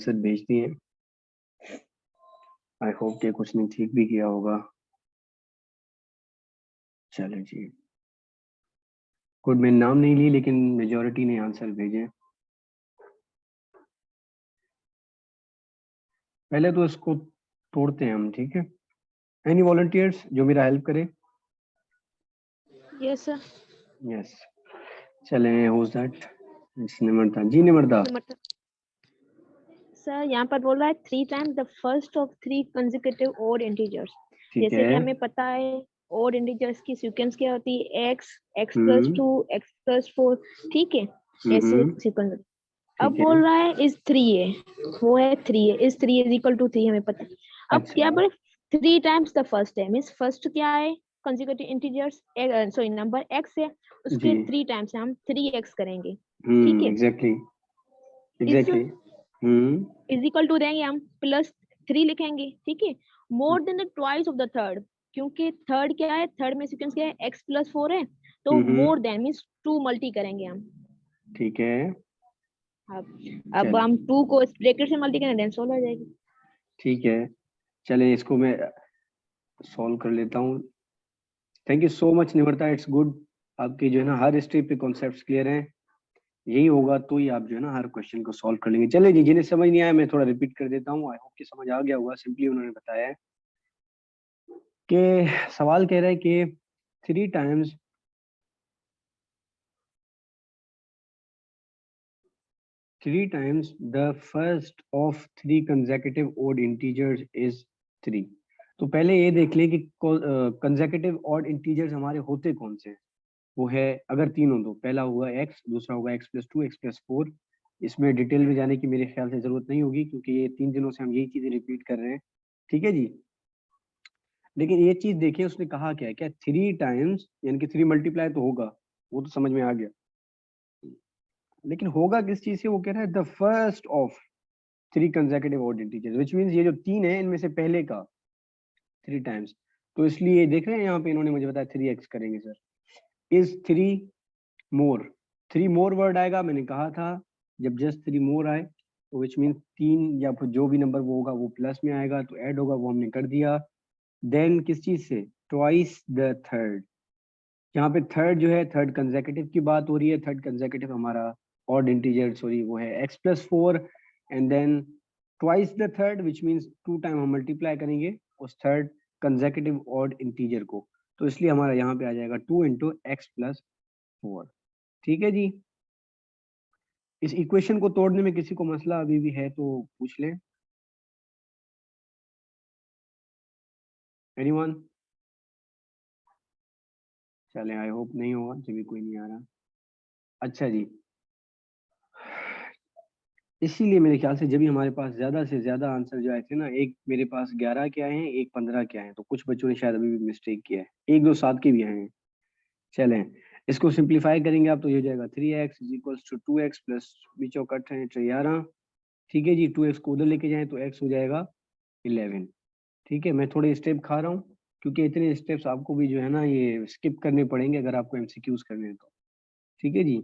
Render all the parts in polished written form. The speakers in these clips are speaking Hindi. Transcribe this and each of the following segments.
आंसर भेज दिए। आई होप कि कुछ ने ठीक भी किया होगा। चलो जी, गुड। मैंने नाम नहीं ली लेकिन मेजोरिटी ने आंसर भेजे। पहले तो इसको तोड़ते हैं हम, ठीक है। एनी वॉलंटियर्स जो मेरा हेल्प करे? Yes sir. यस, चलें। Who's that? It's Nimrata ji. Nimrata, sir यहाँ पर बोल रहा है 3 times the first of 3 consecutive odd integers. ठीक जैसे कि है। हमें पता है ऑड इंटीजर्स की सीक्वेंस क्या होती है, x x प्लस हम्म 2 x प्लस 4, ठीक है, ऐसे सीक्वेंस। अब ठीक है। बोल रहा है इज 3 है, वो है 3 है, इज 3 इज इक्वल टू 3, हमें पता है। अब अच्छा। क्या बोले 3 टाइम्स द फर्स्ट है, मींस फर्स्ट क्या है, consecutive integers, sorry number x है, जी। उसके 3 टाइम्स हम 3x करेंगे, ठीक है। एग्जैक्टली इस exactly. Hmm is equal to देंगे हम प्लस 3 लिखेंगे, ठीक है। More than the twice of the third, क्योंकि थर्ड क्या है, थर्ड में सीक्वेंस क्या है, x प्लस 4 है, तो मोर देन मीन्स 2 मल्टी करेंगे हम। ठीक है। अब चले, हम 2 को इस ब्रैकेट से मल्टी करें, देन सोल्व हो जाएगी। ठीक है। चले, इसको मैं सॉल्व कर लेता हूँ। Thank you so much Nimrata, it's good. आपके जो है ना हर स्टेप पे कॉन्सेप्ट्स क्लियर हैं। यही होगा तो ही आप जो है ना हर क्वेश्चन को सॉल्व कर लेंगे। चले जी, जिन्हें समझ नहीं आया मैं थोड़ा रिपीट कर देता हूँ। आई होप कि समझ आ गया होगा। सिंपली उन्होंने बताया है कि सवाल कह रहा है कि 3 times the first of 3 consecutive odd integers is 3। तो पहले ये देख लें कि कंसेक्यूटिव ऑड इंटीजर्स हमारे होते कौन से हैं। वो है, अगर तीन हो तो पहला होगा x, दूसरा होगा x प्लस 2, x प्लस 4। इसमें डिटेल में जाने की मेरे ख्याल से जरूरत नहीं होगी क्योंकि ये 3 दिनों से हम यही चीजें रिपीट कर रहे हैं, ठीक है जी। लेकिन ये चीज देखिए उसने कहा क्या है, क्या 3 टाइम्स यानी कि 3 मल्टीप्लाई तो होगा, वो तो समझ में आ गया। लेकिन होगा किस चीज से, वो कह रहा है the first of 3 consecutive odd integers, which means ये जो 3 है इनमें से पहले का 3 टाइम्स। तो इसलिए देख रहे हैं यहाँ पे इन्होंने मुझे बताया 3x करेंगे sir. Is 3 more, 3 more word आएगा, मैंने कहा था जब जस्ट 3 मोर आए तो विच मीन 3 या फिर जो भी नंबर वो होगा वो प्लस में आएगा तो ऐड होगा, वो हमने कर दिया। देन किस चीज से, ट्वाइस द थर्ड। यहाँ पे थर्ड जो है, थर्ड कंसेक्यूटिव की बात हो रही है। थर्ड कंसेक्यूटिव हमारा ऑड इंटीजर, सॉरी वो है x plus 4। And then twice the third which means 2 time हम मल्टीप्लाई करेंगे उस थर्ड कंसेक्यूटिव ऑड इंटीजर को। तो इसलिए हमारा यहाँ पे आ जाएगा 2 इंटू एक्स प्लस 4, ठीक है जी। इस इक्वेशन को तोड़ने में किसी को मसला अभी भी है तो पूछ लें। एनीवन? चले, आई होप नहीं होगा, जब भी कोई नहीं आ रहा। अच्छा जी, इसीलिए मेरे ख्याल से जब भी हमारे पास ज्यादा से ज्यादा आंसर जो आए थे ना, एक मेरे पास 11 के आए हैं, एक 15 के आए हैं, तो कुछ बच्चों ने शायद अभी भी मिस्टेक किया है, एक दो 7 के भी आए हैं। चलें, इसको सिंप्लीफाई करेंगे आप तो ये हो जाएगा 3x is equals to 2x plus बीच कट है 11, ठीक है जी। 2x को उधर लेके जाएं तो x हो जाएगा 11, ठीक है। मैं थोड़े स्टेप खा रहा हूँ क्योंकि इतने स्टेप्स आपको भी जो है ना ये स्किप करने पड़ेंगे अगर आपको एमसीक्यूज करने हैं तो, ठीक है जी।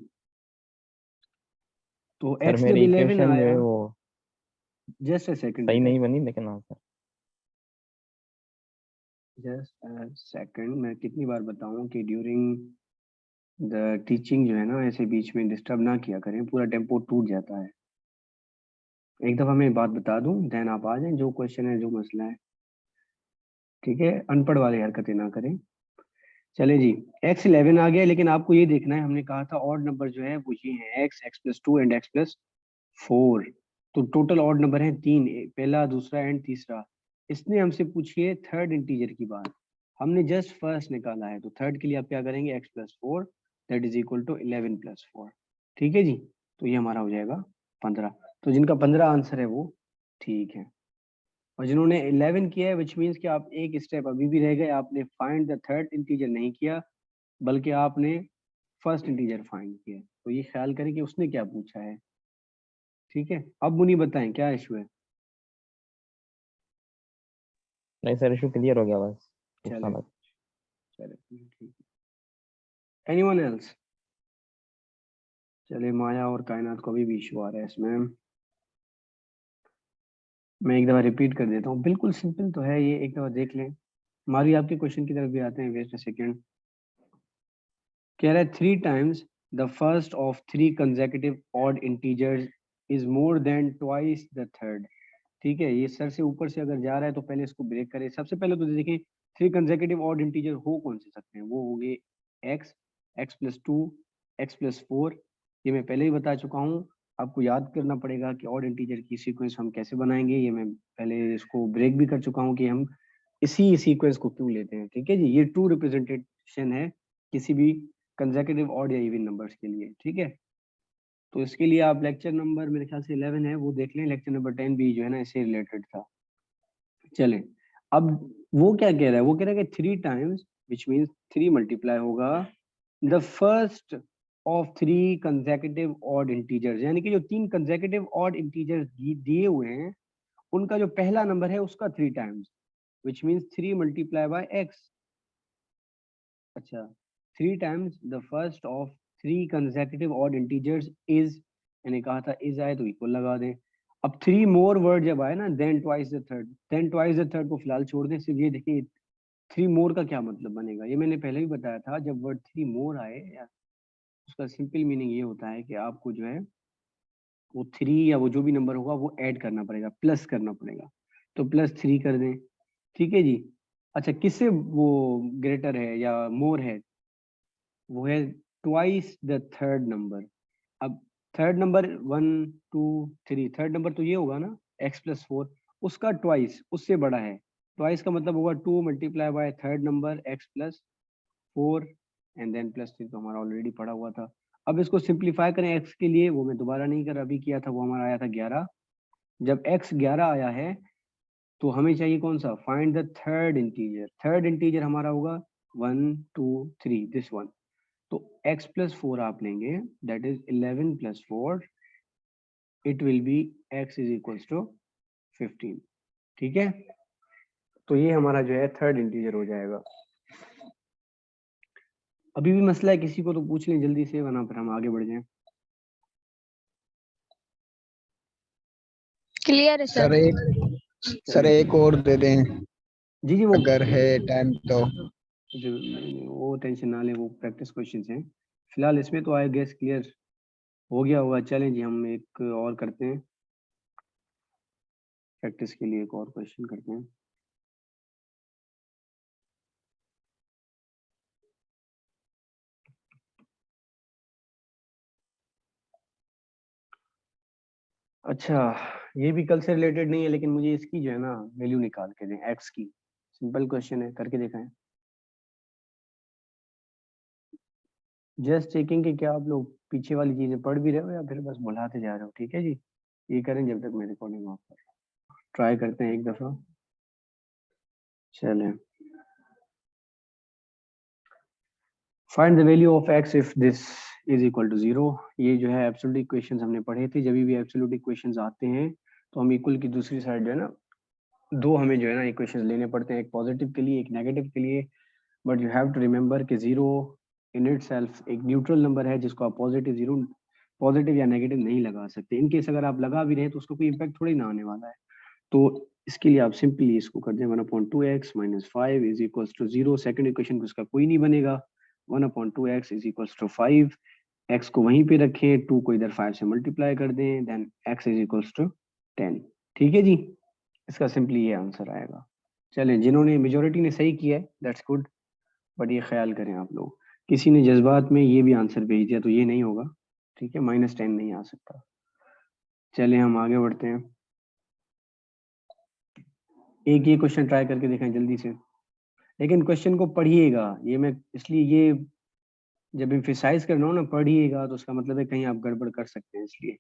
तो सर x जब मेरी 11 इक्वेशन जो आया, है वो जस्ट अ सेकंड सही बेटा, नहीं बनी, लेकिन हाँ सर। Just a second. मैं कितनी बार बताऊं कि ड्यूरिंग द टीचिंग जो है ना ऐसे बीच में डिस्टर्ब ना किया करें, पूरा टेम्पो टूट जाता है। एक दफा मैं बात बता दूं देन आप आ जाएं, जो क्वेश्चन है जो मसला है, ठीक है। अनपढ़ वाली हरकतें ना करें। चले जी, x11 आ गया, लेकिन आपको ये देखना है, हमने कहा था ऑड नंबर जो है वो ये है x, x plus 2 and x plus 4। तो टोटल ऑड नंबर है 3, पहला दूसरा एंड तीसरा। इसने हमसे पूछी है थर्ड इंटीजर की बात, हमने जस्ट फर्स्ट निकाला है, तो थर्ड के लिए आप क्या करेंगे, x plus 4 that is equal to 11 plus 4, ठीक है जी। तो ये हमारा हो जाएगा 15। तो जिनका 15 आंसर है वो ठीक है, और जिन्होंने 11 किया है विच मीन्स कि आप एक स्टेप अभी भी रह गए, आपने फाइंड द थर्ड इंटीजर नहीं किया बल्कि आपने फर्स्ट इंटीजर फाइंड किया। तो ये ख्याल करें कि उसने क्या पूछा है, ठीक है। अब मुनी बताएं क्या इशू है। नहीं सर, इशू क्लियर हो गया बस। चले, पूछना था। चले ठीक है। Anyone else? चले, माया और कायनात को भी इशू आ रहा है इसमें। मैं एक दफा रिपीट कर देता हूँ, बिल्कुल सिंपल तो है ये, एक दफा देख लें। मारी आपके क्वेश्चन की तरफ भी आते हैं, वेस्ट अ सेकेंड। कह रहा है 3 times the first of 3 consecutive odd integers is more than twice the third। ठीक है, ये सर से ऊपर से अगर जा रहा है तो पहले इसको ब्रेक करें। सबसे पहले तो देखें 3 कंसेक्यूटिव ऑड इंटीजर हो कौन से सकते हैं, वो हो गए x, x+2, x+4। ये मैं पहले ही बता चुका हूँ, आपको याद करना पड़ेगा कि ऑड इंटीजर की सीक्वेंस हम कैसे बनाएंगे। ये मैं पहले इसको ब्रेक भी कर चुका हूँ कि हम इसी सीक्वेंस को क्यों लेते हैं। ठीक है जी, ये ट्रू रिप्रेजेंटेशन है किसी भी कंसेक्यूटिव ऑड या इवन नंबर्स के लिए। ठीक है, तो इसके लिए आप लेक्चर नंबर मेरे ख्याल से 11 है वो देख लें, लेक्चर नंबर 10 भी जो है ना इससे रिलेटेड था। चलें, अब वो क्या कह रहा है, वो कह रहा है कि 3 times विच मीन्स 3 मल्टीप्लाई होगा the first of 3 consecutive odd integers, यानी कि जो 3 कंसेक्यूटिव ऑड इंटीजर्स दिए हुए हैं उनका जो पहला नंबर है उसका 3 times, which means 3 multiply by x. अच्छा, 3 times the first of 3 consecutive odd integers is, मैंने कहा था is आए तो इक्वल लगा दें। अब 3 more वर्ड जब आए ना, then twice the third, then twice the third को फिलहाल छोड़ दें, सिर्फ ये देखिए 3 more का क्या मतलब बनेगा। ये मैंने पहले भी बताया था, जब वर्ड 3 more आए या उसका सिंपल मीनिंग ये होता है कि आपको जो है वो 3 या वो जो भी नंबर होगा वो ऐड करना पड़ेगा, प्लस करना पड़ेगा। तो +3 कर दें। ठीक है जी। अच्छा, किससे वो ग्रेटर है या मोर है, वो है ट्वाइस द थर्ड नंबर। अब थर्ड नंबर 1 2 3, थर्ड नंबर तो ये होगा ना x+4, उसका ट्वाइस उससे बड़ा है। ट्वाइस का मतलब होगा 2 multiply by third number x+4 and then +3, तो हमारा ऑलरेडी पढ़ा हुआ था। अब इसको सिंप्लीफाई करें x के लिए, वो मैं दोबारा नहीं कर, अभी किया था, वो हमारा आया था 11। जब x 11 आया है तो हमें चाहिए कौन सा, find the third integer. Third integer हमारा होगा 1 2 3, दिस वन। तो x+4 आप लेंगे, that is 11+4, it will be x is equals to 15। ठीक है, तो ये हमारा जो है थर्ड इंटीजर हो जाएगा। अभी भी मसला है किसी को तो पूछ लें जल्दी से, वरना फिर हम आगे बढ़ जाएं। क्लियर है सर सर। सर एक और दे दें जी जी, वो अगर है टाइम तो। वो टेंशन ना लें, वो प्रैक्टिस क्वेश्चंस हैं। फिलहाल इसमें तो आई गेस क्लियर हो गया होगा। चलें जी, हम एक और करते हैं, प्रैक्टिस के लिए एक और क्वेश्चन करते हैं। अच्छा, ये भी कल से रिलेटेड नहीं है, लेकिन मुझे इसकी जो है ना वैल्यू निकाल के दें, एक्स की। सिंपल क्वेश्चन है, करके दिखाएं। जस्ट चेकिंग कि क्या आप लोग पीछे वाली चीजें पढ़ भी रहे हो या फिर बस बुलाते जा रहे हो। ठीक है जी, ये करें जब तक मैं रिकॉर्डिंग ऑफ कर, ट्राई करते हैं एक दफा। चलें, find the value of x if this is equal to 0। ये जो है एब्सोल्यूट इक्वेशंस हमने पढ़े थे। जब भी एब्सोल्यूट इक्वेशंस आते हैं तो हम इक्वल की दूसरी साइड जो है ना, दो हमें जो है ना इक्वेशंस लेने पड़ते हैं, एक पॉजिटिव के लिए एक नेगेटिव के लिए। But you have to remember कि 0 इन इटसेल्फ एक न्यूट्रल नंबर है जिसको आप पॉजिटिव या नेगेटिव नहीं लगा सकते। इनकेस अगर आप लगा भी रहे तो उसका कोई इम्पैक्ट थोड़ी ना आने वाला है। तो इसके लिए आप सिंपली इसको कर दें 1/2x - 5 is equals to 0। Second equation को इसका कोई नहीं बनेगा। 1/2x is equals to 5, x को वहीं पे रखें, 2 को इधर 5 से मल्टीप्लाई कर दें, then x is equals to 10। ठीक है जी, इसका सिंपली ये आंसर आएगा। चलें, जिन्होंने मेजोरिटी ने सही किया है दैट्स गुड, बट ये ख्याल करें आप लोग, किसी ने जज्बात में ये भी आंसर भेज दिया तो ये नहीं होगा। ठीक है, -10 नहीं आ सकता। चलें, हम आगे बढ़ते हैं। एक ये क्वेश्चन ट्राई करके देखें जल्दी से, लेकिन क्वेश्चन को पढ़िएगा। ये मैं इसलिए ये जब एम्फेसाइज कर रहा हूँ ना पढ़िएगा, तो उसका मतलब है कहीं आप गड़बड़ कर सकते हैं, इसलिए।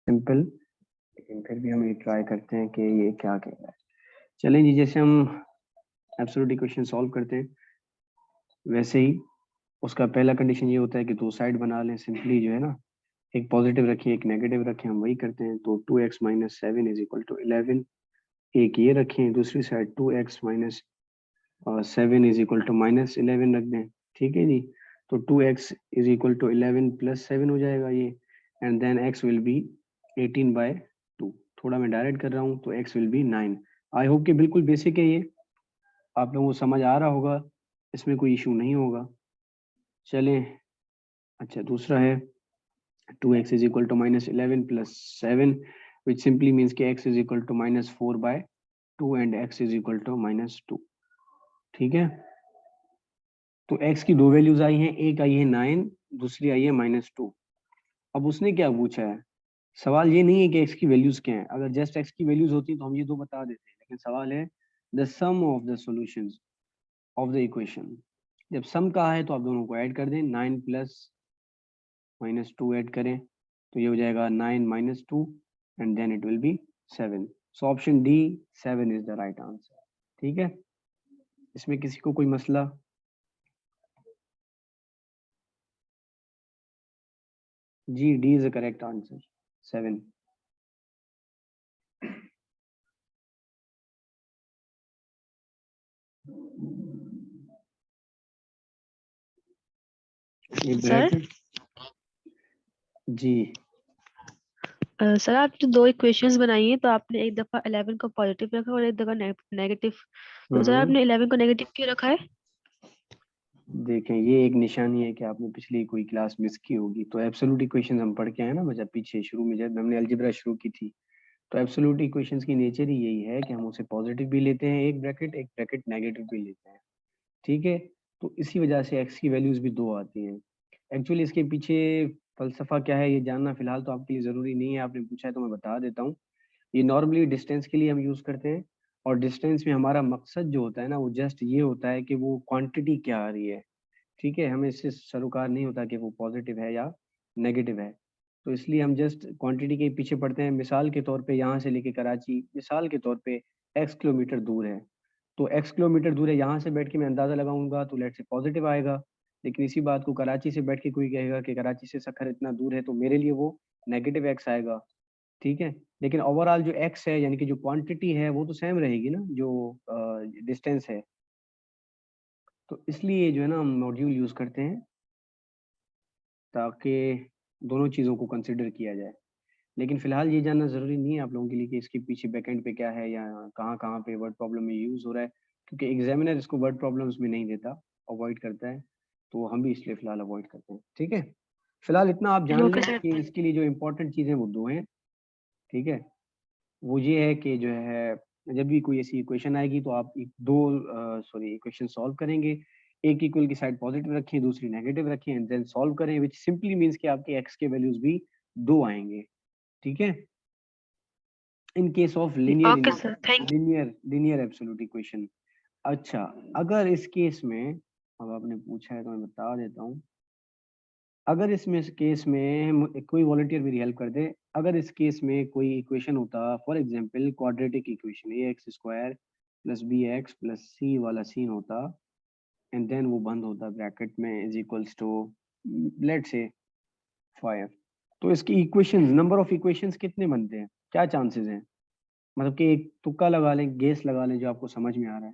सिंपल, लेकिन फिर भी हम ये ट्राई करते हैं कि ये क्या कह रहा है। चलें जी, जैसे हम एब्सोल्यूट इक्वेशन सॉल्व करते हैं वैसे ही उसका पहला कंडीशन ये होता है कि दो साइड बना लें। सिंपली जो है ना, एक पॉजिटिव रखें एक नेगेटिव रखें, हम वही करते हैं। तो 2x - 7 इज इक्वल टू 11, एक ये रखें, दूसरी side 2x - 7 is equal to -11 रख दें। ठीक है जी, तो 2x इज इक्वल टू 11 + 7 हो जाएगा ये। and then x will be 18/2. थोड़ा मैं डायरेक्ट कर रहा हूँ तो x will be 9. I hope कि बिल्कुल बेसिक है ये, आप लोगों को समझ आ रहा होगा, इसमें कोई इशू नहीं होगा. चलें, अच्छा दूसरा है 2x is equal to -11 plus 7, which simply means कि x is equal to -4/2 and x is equal to -2. ठीक है, तो x की दो वैल्यूज आई हैं, एक आई है 9, दूसरी आई है -2. अब उसने क्या पूछा है, सवाल ये नहीं है कि x की वैल्यूज क्या हैं, अगर जस्ट x की वैल्यूज होती तो हम ये दो बता देते हैं, लेकिन सवाल है the sum of the solutions of the equation. जब सम कहा है तो आप दोनों को ऐड कर दें, 9 प्लस -2 ऐड करें तो ये हो जाएगा 9 - 2 and then it will be 7. So option D 7 is the right answer. ठीक है, इसमें किसी को कोई मसला? जी, D is the correct answer, 7. ये ब्रैकेट जी सर आपने दो इक्वेशंस बनाई हैं, तो आपने एक दफा 11 को पॉजिटिव रखा और एक दफा नेगेटिव. तो सर आपने 11 को नेगेटिव क्यों रखा है? देखें, ये एक निशानी है कि आपने पिछली कोई क्लास मिस की होगी. तो एब्सोल्यूट इक्वेशंस हम पढ़ के आए ना बच्चा, पीछे शुरू में जब हमने अलजेब्रा शुरू की थी, तो एब्सोल्यूट इक्वेशंस की नेचर ही यही है कि हम उसे पॉजिटिव भी लेते हैं एक ब्रैकेट नेगेटिव भी लेते हैं. ठीक है, तो इसी वजह से x की वैल्यूज भी दो आती हैं. एक्चुअली इसके पीछे फलसफा क्या है ये जानना फिलहाल तो आपके लिए ज़रूरी नहीं है, आपने पूछा है तो मैं बता देता हूँ. ये नॉर्मली डिस्टेंस के लिए हम यूज़ करते हैं, और डिस्टेंस में हमारा मकसद जो होता है ना वो जस्ट ये होता है कि वो क्वांटिटी क्या आ रही है. ठीक है, हमें इससे सरोकार नहीं होता कि वो पॉजिटिव है या नेगेटिव है. तो इसलिए हम जस्ट क्वांटिटी के पीछे पड़ते हैं. मिसाल के तौर पे यहाँ से लेके कराची मिसाल के तौर पे x किलोमीटर दूर है, तो x किलोमीटर दूर है, यहाँ से बैठ के मैं अंदाज़ा लगाऊंगा तो लेट से पॉजिटिव आएगा. लेकिन इसी बात को कराची से बैठ के कोई कहेगा कि कराची से सखर इतना दूर है, तो मेरे लिए वो नेगेटिव x आएगा. ठीक है, लेकिन ओवरऑल जो x है यानी कि जो क्वांटिटी है वो तो सेम रहेगी ना, जो डिस्टेंस है. तो इसलिए जो है ना हम मॉड्यूल यूज़ करते हैं ताकि दोनों चीज़ों को कंसिडर किया जाए. लेकिन फिलहाल ये जानना ज़रूरी नहीं है आप लोगों के लिए कि इसके पीछे बैकएंड पे क्या है या कहाँ पे वर्ड प्रॉब्लम में यूज़ हो रहा है, क्योंकि एग्जामिनर इसको वर्ड प्रॉब्लम्स में नहीं देता, अवॉइड करता है. तो हम भी इसलिए फिलहाल अवॉइड करते हैं. ठीक है, फिलहाल इतना आप जान ओके लें सर. कि इसके लिए जो इम्पोर्टेंट चीज़ें वो दो हैं. ठीक है, वो ये है कि जो है जब भी कोई ऐसी इक्वेशन आएगी तो आप इक्वेशन सॉल्व करेंगे, एक इक्वल की साइड पॉजिटिव रखें, दूसरी नेगेटिव रखें एंड देन सॉल्व करें, विच सिंपली मीन्स कि आपके एक्स के वैल्यूज भी दो आएंगे. ठीक है, in case of okay sir, thank you. Linear absolute equation. अच्छा, अगर इस केस में, अब आपने पूछा है तो मैं बता देता हूँ, अगर इसमें केस में कोई वॉलंटियर मेरी हेल्प कर दे, अगर इस केस में कोई इक्वेशन होता, for example quadratic equation ax square plus bx plus c वाला सीन होता, एंड देन वो बंद होता ब्रैकेट में is equals to let's say 5. तो इसकी इक्वेशंस, नंबर ऑफ इक्वेशंस कितने बनते हैं, क्या चांसेस हैं? मतलब कि एक तुक्का लगा लें, गेस लगा लें जो आपको समझ में आ रहा है.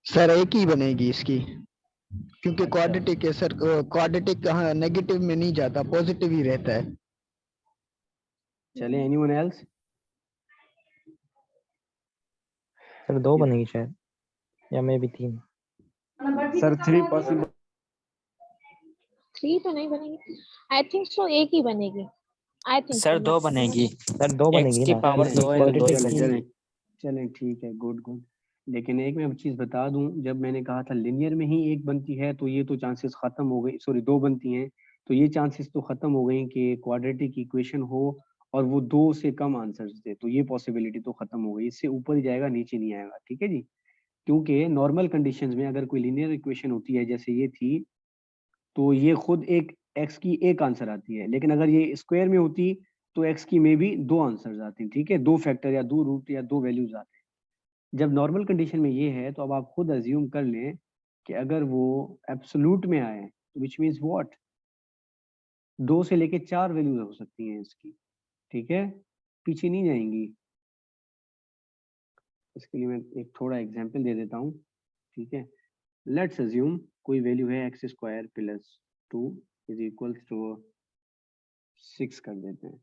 सर एक ही बनेगी इसकी, क्योंकि क्वाड्रेटिक है सर. क्वाड्रेटिक हाँ नेगेटिव में नहीं जाता, पॉजिटिव ही रहता है. चले, एनीवन एल्स? सर 2 बनेगी शायद, या मे भी 3. Sir 3 possible. 3 तो नहीं बनेगी, आई थिंक सो एक ही बनेगी. आई थिंक सर 2 बनेगी. सर 2 x बनेगी की ना, पावर क्योंकि 2 है तो 2 ही quadratic बनेगी. चलें ठीक है, गुड. लेकिन एक मैं चीज बता दूं, जब मैंने कहा था लिनियर में ही एक बनती है तो ये तो चांसेस खत्म हो गई, सॉरी दो बनती हैं, तो ये चांसेस तो खत्म हो गई कि क्वाड्रेटिक इक्वेशन हो और वो दो से कम आंसर्स दे, तो ये पॉसिबिलिटी तो खत्म हो गई. इससे ऊपर ही जाएगा, नीचे नहीं आएगा. ठीक है जी, क्योंकि नॉर्मल कंडीशंस में अगर कोई लीनियर इक्वेशन होती है जैसे ये थी, तो ये खुद एक एक्स की एक आंसर आती है, लेकिन अगर ये स्क्वायर में होती तो एक्स की में भी दो आंसर्स आती. ठीक है, दो फैक्टर या दो रूट या दो वैल्यूज आते हैं. जब नॉर्मल कंडीशन में ये है तो अब आप खुद अज्यूम कर लें कि अगर वो एब्सोल्यूट में आए तो विच मीन्स व्हाट, 2 से लेके 4 वैल्यूज हो सकती हैं इसकी. ठीक है, पीछे नहीं जाएंगी. इसके लिए मैं एक थोड़ा एग्जांपल दे देता हूँ. ठीक है, लेट्स अज्यूम कोई वैल्यू है x square plus 2 is equal to 6 कर देते हैं,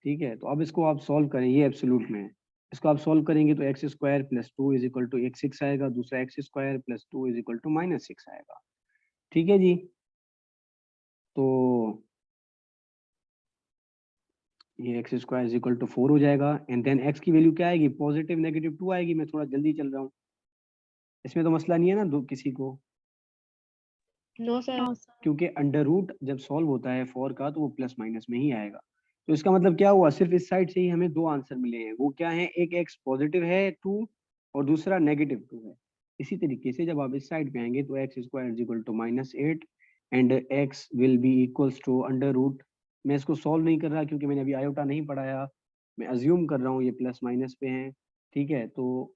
ठीक है। तो अब इसको आप सॉल्व करें, ये एब्सोल्यूट में है, इसको आप सॉल्व करेंगे तो x square plus 2 is equal to एक 6 आएगा, दूसरा x square plus 2 is equal to -6 आएगा, ठीक है जी। तो ये x square is equal to 4 हो जाएगा, एंड देन एक्स की वैल्यू क्या आएगी, पॉजिटिव नेगेटिव 2 आएगी। मैं थोड़ा जल्दी चल रहा हूँ, इसमें तो मसला नहीं है ना दो किसी को, नो सर। हाँ सर। क्योंकि अंडर रूट जब सॉल्व होता है 4 का तो वो प्लस माइनस में ही आएगा। तो इसका मतलब क्या हुआ, सिर्फ इस साइड से ही हमें दो आंसर मिले हैं, वो क्या है, एक एक्स पॉजिटिव है 2 और दूसरा नेगेटिव 2 है। इसी तरीके से जब आप इस साइड पे आएंगे तो x square is equal to -8 and x will be equals to under root. मैं इसको सॉल्व नहीं कर रहा क्योंकि मैंने अभी आयोटा नहीं पढ़ाया, मैं अज्यूम कर रहा हूँ ये प्लस माइनस पे है, ठीक है। तो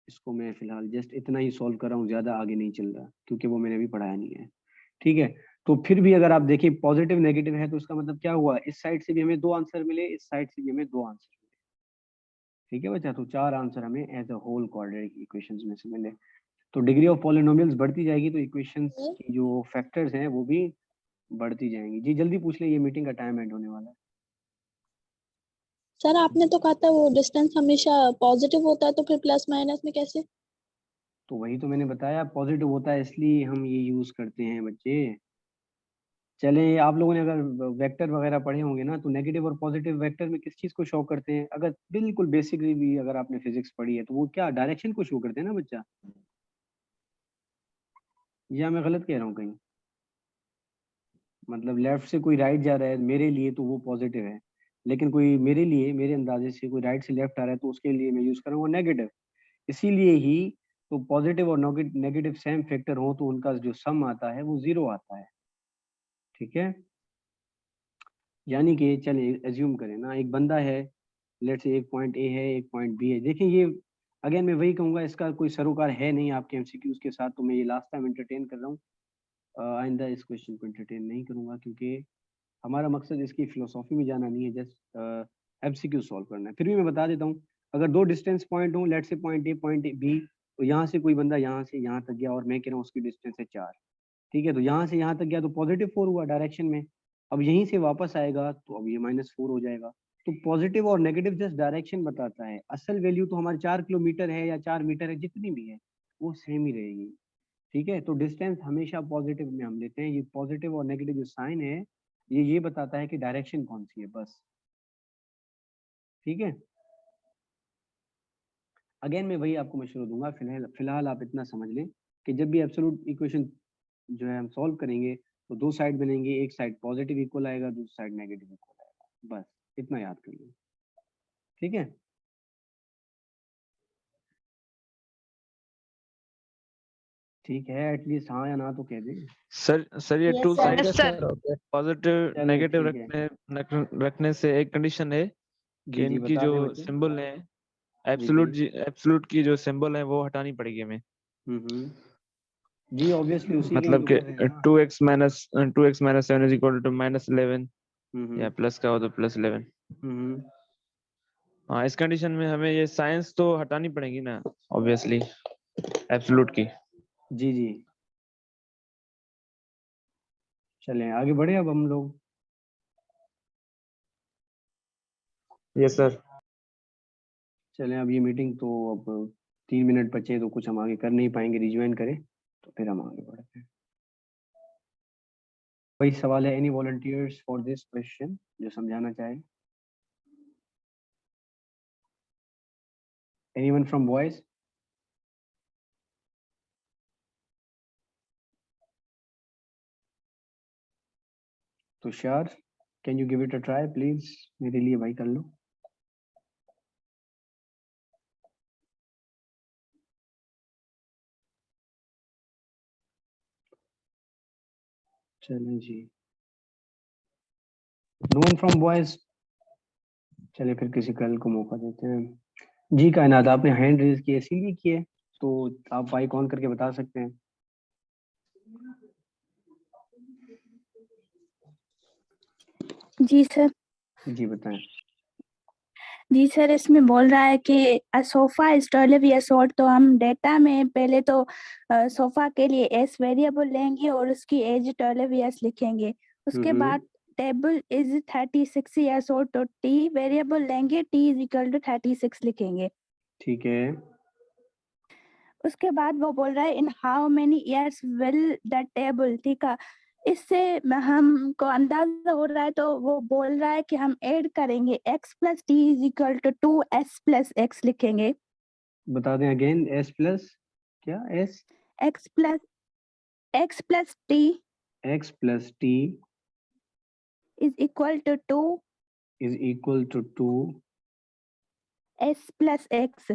इसको मैं फिलहाल जस्ट इतना ही सॉल्व कर रहा हूँ, ज्यादा आगे नहीं चल रहा क्योंकि वो मैंने अभी पढ़ाया नहीं है, ठीक है। तो फिर भी अगर आप देखिए पॉजिटिव नेगेटिव है तो इसका मतलब क्या हुआ, इस साइड से भी हमें दो आंसर मिले, इस साइड से भी हमें दो आंसर मिले, ठीक है बच्चा। तो 4 आंसर हमें as a whole quadratic equations में से मिले। तो डिग्री ऑफ पॉलिनोमियल्स बढ़ती जाएगी तो इक्वेशंस की जो फैक्टर्स हैं वो भी बढ़ती जाएंगी। जी जल्दी पूछ ले, ये मीटिंग का टाइम एंड होने वाला है। सर आपने तो कहा था वो डिस्टेंस हमेशा पॉजिटिव होता है, तो फिर प्लस माइनस में कैसे? तो वही तो मैंने बताया, पॉजिटिव होता है इसलिए हम ये यूज करते हैं बच्चे। चले, आप लोगों ने अगर वेक्टर वगैरह पढ़े होंगे ना, तो नेगेटिव और पॉजिटिव वेक्टर में किस चीज को शो करते हैं, अगर बिल्कुल बेसिकली भी अगर आपने फिजिक्स पढ़ी है तो वो क्या डायरेक्शन को शो करते हैं ना बच्चा, या मैं गलत कह रहा हूँ कहीं, मतलब लेफ्ट से कोई राइट जा रहा है मेरे लिए तो वो पॉजिटिव है, लेकिन कोई मेरे लिए, मेरे अंदाजे से कोई राइट से लेफ्ट आ रहा है तो उसके लिए मैं यूज करूँगा नेगेटिव। इसीलिए ही तो पॉजिटिव और नेगेटिव सेम फैक्टर हो तो उनका जो सम आता है वो 0 आता है, ठीक है। यानी कि चलिए एज्यूम करें ना, एक बंदा है, लेट्स से एक पॉइंट ए है एक पॉइंट बी है। देखिए ये अगेन मैं वही कहूंगा, इसका कोई सरोकार है नहीं आपके एमसीक्यूज के साथ, तो मैं ये लास्ट टाइम एंटरटेन कर रहा हूँ, आइंदा इस क्वेश्चन को एंटरटेन नहीं करूंगा क्योंकि हमारा मकसद इसकी फिलोसॉफी में जाना नहीं है, जस्ट एमसीक्यू सॉल्व करना है। फिर भी मैं बता देता हूँ, अगर दो डिस्टेंस पॉइंट हो, let's say point A B, तो यहाँ से कोई बंदा यहाँ से यहाँ तक गया और मैं कह रहा हूँ उसकी डिस्टेंस है 4, ठीक है। तो यहाँ से यहाँ तक गया तो +4 हुआ डायरेक्शन में, अब यहीं से वापस आएगा तो अब ये -4 हो जाएगा। तो पॉजिटिव और नेगेटिव जस्ट डायरेक्शन बताता है, असल वैल्यू तो हमारी 4 किलोमीटर है या 4 मीटर है, जितनी भी है वो सेम ही रहेगी, ठीक है। तो डिस्टेंस हमेशा पॉजिटिव में हम लेते हैं, ये पॉजिटिव और नेगेटिव जो साइन है ये बताता है कि डायरेक्शन कौन सी है बस, ठीक है। अगेन मैं वही आपको मशवरा दूंगा, फिलहाल आप इतना समझ लें कि जब भी एब्सोल्यूट इक्वेशन जो है हम सॉल्व करेंगे तो दो साइड बनेंगे, एक साइड पॉजिटिव इक्वल आएगा, दूसरी साइड नेगेटिव इक्वल आएगा, बस इतना याद करिए, ठीक है। ठीक है, एटलीस्ट हाँ या ना तो कह दें। सर ये Yes, to sir. Side yes sir. Positive चलो नेगेटिव ठीक है, रखने से एक कंडीशन है कि जी जी इनकी बता जो दें बच्चे। सिंबल है जी जी एब्सोल्यूट की जो सिंबल है वो हटानी पड़ेगी हमें। जी ऑब्वियसली उसी के लिए मतलब तो कि कर रहे हैं ना। 2x - 7 इज इक्वल टू -11 हम्म या प्लस का हो तो +11। हम्म हाँ, इस कंडीशन में हमें ये साइंस तो हटानी पड़ेगी ना ऑब्वियसली एब्सोल्यूट की। जी जी, चलें आगे बढ़े अब हम लोग। Yes sir. चलें, अब ये मीटिंग तो अब 3 मिनट बचे हैं, तो कुछ हम आगे कर नहीं पाएंगे, रिज्वाइन करें तो फिर हम आगे बढ़ते हैं। वही सवाल है, any volunteers for this question जो समझाना चाहे, anyone from boys? Tushar, can you give it a try please, मेरे लिए भाई कर लो। चलें जी, नो वन फ्रॉम बॉयज, चलिए फिर किसी कल को मौका देते हैं। जी कायनात, आपने हैंड रेज किए इसीलिए किए, तो आप माइक ऑन करके बता सकते हैं। जी सर। जी बताएं। जी सर, इसमें बोल रहा है कि सोफा इज 12 years old, तो हम डेटा में पहले तो सोफा के लिए एस वेरिएबल लेंगे और उसकी एज 12 years लिखेंगे। उसके बाद टेबल इज 36 years old, तो टी वेरिएबल लेंगे, टी इज इक्वल टू 36 लिखेंगे। ठीक है। उसके बाद वो बोल रहा है in how many years will the table, ठीक है। इससे हमको अंदाजा हो रहा है, तो वो बोल रहा है कि हम ऐड करेंगे x plus t is equal to 2s plus x लिखेंगे। बता दें अगेन, s प्लस क्या, s x plus t x plus t is equal to 2 is equal to 2 s plus x.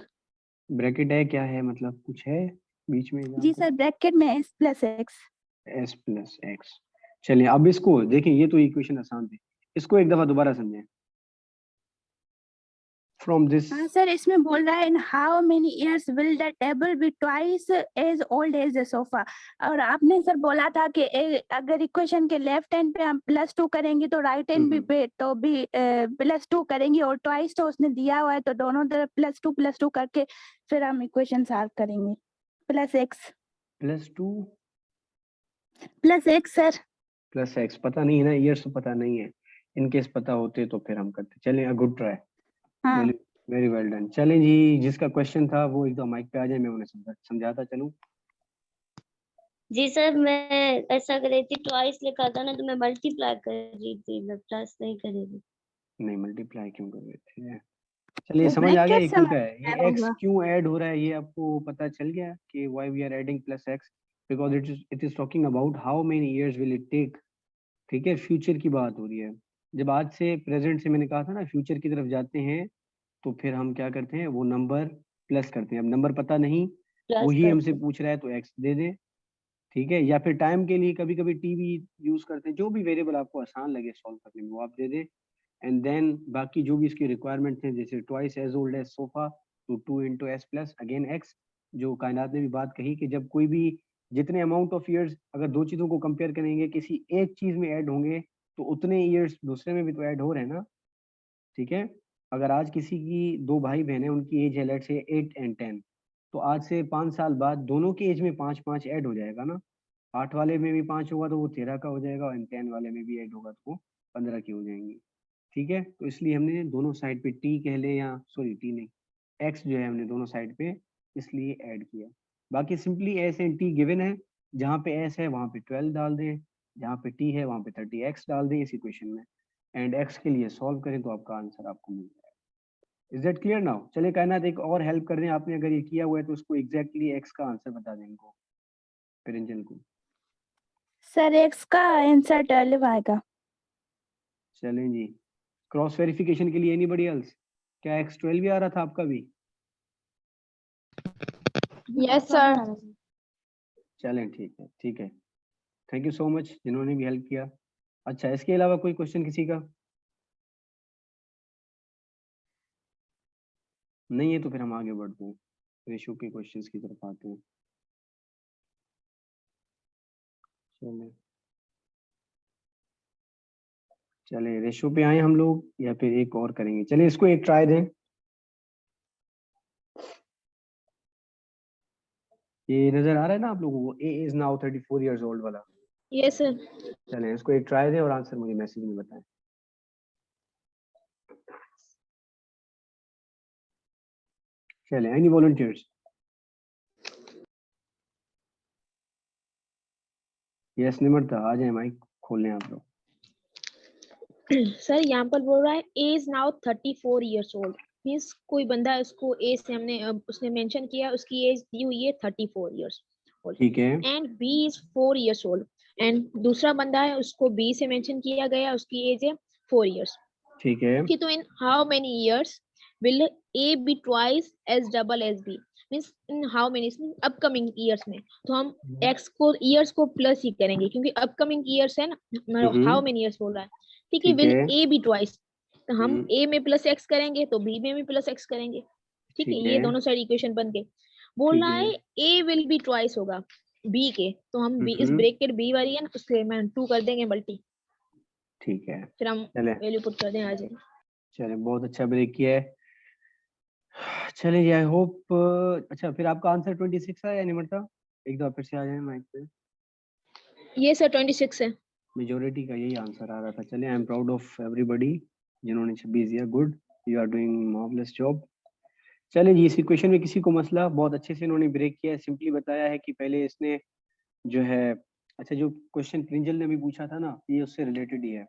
Bracket है क्या है, मतलब कुछ है बीच में? जी सर, ब्रैकेट में s plus x. s plus x. चलिए अब इसको देखिए, ये तो इक्वेशन आसान थी, इसको एक दफा दोबारा समझें। फ्रॉम दिस, हाँ सर, इसमें बोल रहा है in how many years will the table be twice as old as the sofa. और आपने सर बोला था कि अगर इक्वेशन के लेफ्ट हैंड पे हम +2 करेंगे तो राइट हैंड भी पे तो भी +2 करेंगे, और ट्वाइस तो उसने दिया हुआ है, तो दोनों तरफ +2 करके फिर हम इक्वेशन सॉल्व करेंगे। +x sir. +x पता नहीं है ना, ईयर्स तो पता नहीं है, इनकेस पता होते तो फिर हम करते। चलें, गुड ट्राई, हाँ वेरी वेल डन। चलें जी, जिसका क्वेश्चन था वो एकदम माइक पे आ जाए, मैं उन्हें समझाता चलूं। जी सर, मैं ऐसा कर रही थी, ट्वाइस लिखा था ना तो मैं मल्टीप्लाई कर रही थी, मैं प्लस नहीं कर रही थी। नहीं, मल्टीप्लाई क्यों कर रहे थे? चलिए समझ आ गया ये क्यों का है, ये x क्यों ऐड हो रहा है, ये आपको पता चल गया कि why we are adding +x, because it is talking about how many years will it take। ठीक है, फ्यूचर की बात हो रही है। जब आज से प्रेजेंट से मैंने कहा था ना फ्यूचर की तरफ जाते हैं, तो फिर हम क्या करते हैं, वो नंबर प्लस करते हैं। अब नंबर पता नहीं, प्लस वही हमसे करते पूछ रहा है, तो x दे दे। ठीक है, या फिर टाइम के लिए कभी कभी टी भी यूज करते हैं, जो भी वेरिएबल आपको आसान लगे सॉल्व करने में वो आप दे दें। एंड देन बाकी जो भी इसकी रिक्वायरमेंट है, जैसे twice as old as sofa, तो 2 into s plus again x। जो कायनात ने भी बात कही कि जब कोई भी जितने अमाउंट ऑफ ईयर्स अगर दो चीजों को कंपेयर करेंगे, किसी एक चीज में ऐड होंगे, तो उतने ईयर्स दूसरे में भी तो ऐड हो रहे हैं ना। ठीक है, अगर आज किसी की दो भाई बहन है, उनकी एज है लेट्स से 8 and 10, तो आज से 5 साल बाद दोनों की एज में 5 ऐड हो जाएगा ना। 8 वाले में भी 5 होगा तो वो 13 का हो जाएगा, और 10 वाले में भी ऐड होगा तो वो 15 की हो जाएंगी। ठीक है, तो इसलिए हमने दोनों साइड पे टी कह ले, या सॉरी टी नहीं, एक्स जो है हमने दोनों साइड पे इसलिए ऐड किया। बाकी simply S and T given है, जहाँ पे एस है वहाँ पे 12 डाल दें, जहाँ पे टी है वहाँ पे 30x डाल दें इस इक्वेशन में, एंड एक्स के लिए सॉल्व करें तो आपका आंसर आपको मिल जाएगा। Is that clear now? चलिए कायनात एक और हेल्प कर दें, आपने अगर ये किया हुआ है तो उसको एग्जैक्टली एक्स का आंसर बता दें इनको, प्रिंजल को। सर, x का आंसर 12 आएगा। चलें जी, क्रॉस वेरिफिकेशन के लिए एनीबॉडी एल्स, क्या x 12 भी आ रहा था आपका भी? Yes sir. चलें ठीक है, ठीक है, थैंक यू सो मच जिन्होंने भी हेल्प किया। अच्छा, इसके अलावा कोई क्वेश्चन किसी का नहीं है तो फिर हम आगे बढ़ते हैं, रेशो के क्वेश्चंस की तरफ आते हैं। चले रेशो पे आए हम लोग, या फिर एक और करेंगे? चले इसको एक ट्राई दें। ये नजर आ रहा है ना आप लोगों को, ए इज नाउ 34 years old वाला? Yes sir. चले इसको एक ट्राई दें और आंसर मुझे मैसेज में बताएं। चले, एनी वॉलंटियर्स? यस निमरता, आ जाए, माइक खोल लें आप लोग। सर यहाँ पर बोल रहा है A is now 34 years old, means कोई बंदा उसको एज से हमने उसने मेंशन किया, उसकी एज दी हुई है 34 years old, ठीक है, and B is 4 years old, and दूसरा बंदा है उसको बी से मेंशन किया गया, उसकी एज है 4 years। ठीक है, तो इन how many years will A be twice as double as B, means in how many upcoming years में, तो हम x को ईयर्स को प्लस ही करेंगे क्योंकि अपकमिंग ईयर्स है ना, हाउ मेनी ईयर्स बोल रहा है। ठीक है, ठीक विल है, A be twice, तो हम A में प्लस x करेंगे तो B में भी प्लस x करेंगे। ठीक है, ठीक ये है, दोनों साइड इक्वेशन बन गए। बोल ठीक रहा है, है A will be twice होगा B के, तो हम B इस ब्रैकेट B वाली है ना उसके में 2 कर देंगे मल्टी, ठीक है। फिर हम चले वैल्यू पुट कर दें आ जाए। चले, बहुत अच्छा ब्रेक किया है। चलिए आई होप। अच्छा फिर आपका आंसर 26 है या निमरता? एक दो फिर से आ जाए माइक पे। ये सर 26 है। मेजोरिटी का यही आंसर आ रहा था। चलिए I am proud of everybody जिन्होंने 26 दिया। Good, you are doing marvellous job. चलिए जी, इस इक्वेशन में किसी को मसला? बहुत अच्छे से इन्होंने ब्रेक किया है। सिंपली बताया है कि पहले इसने जो है, अच्छा जो क्वेश्चन प्रिंजल ने भी पूछा था ना, ये उससे रिलेटेड ही है।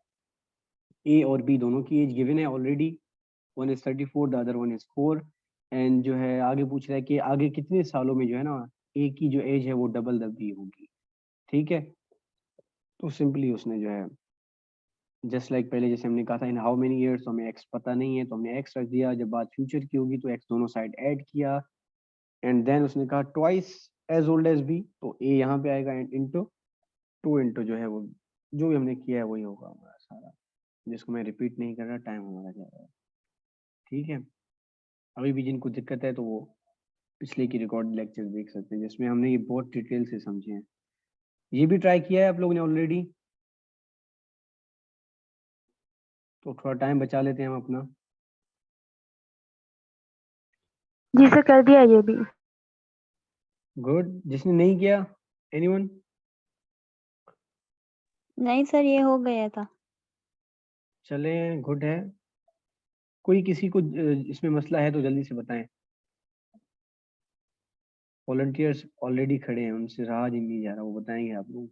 ए और बी दोनों की एज गिवन है already. One is 34, the other one is 4। And जो है आगे पूछ रहा है कि आगे कितने सालों में जो है ना ए की जो एज है वो डबल द बी होगी। ठीक है, तो सिंपली उसने जो है जस्ट लाइक पहले जैसे हमने कहा था इन हाउ मेनी ईयर्स, तो हमें एक्स पता नहीं है तो हमने एक्स रख दिया। जब बात फ्यूचर की होगी तो एक्स दोनों साइड ऐड किया। एंड देन उसने कहा twice as old as B, तो ए यहाँ पे आएगा एंड इंटू 2 इंटू जो है वो जो भी हमने किया है वही होगा हमारा सारा, जिसको मैं रिपीट नहीं कर रहा, टाइम हमारा जा रहा है। ठीक है, अभी भी जिनको दिक्कत है तो वो पिछले की रिकॉर्ड लेक्चर देख सकते हैं जिसमें हमने ये बहुत डिटेल से समझे हैं। ये भी ट्राई किया है आप लोगों ने ऑलरेडी, तो थोड़ा टाइम बचा लेते हैं हम अपना। जी सर कर दिया ये भी। गुड, जिसने नहीं किया एनीवन? नहीं सर, ये हो गया था। चले, गुड है। कोई किसी को इसमें मसला है तो जल्दी से बताएं। वॉलंटियर्स ऑलरेडी खड़े हैं, उनसे रहा जी नहीं जा रहा, वो बताएंगे आप लोग।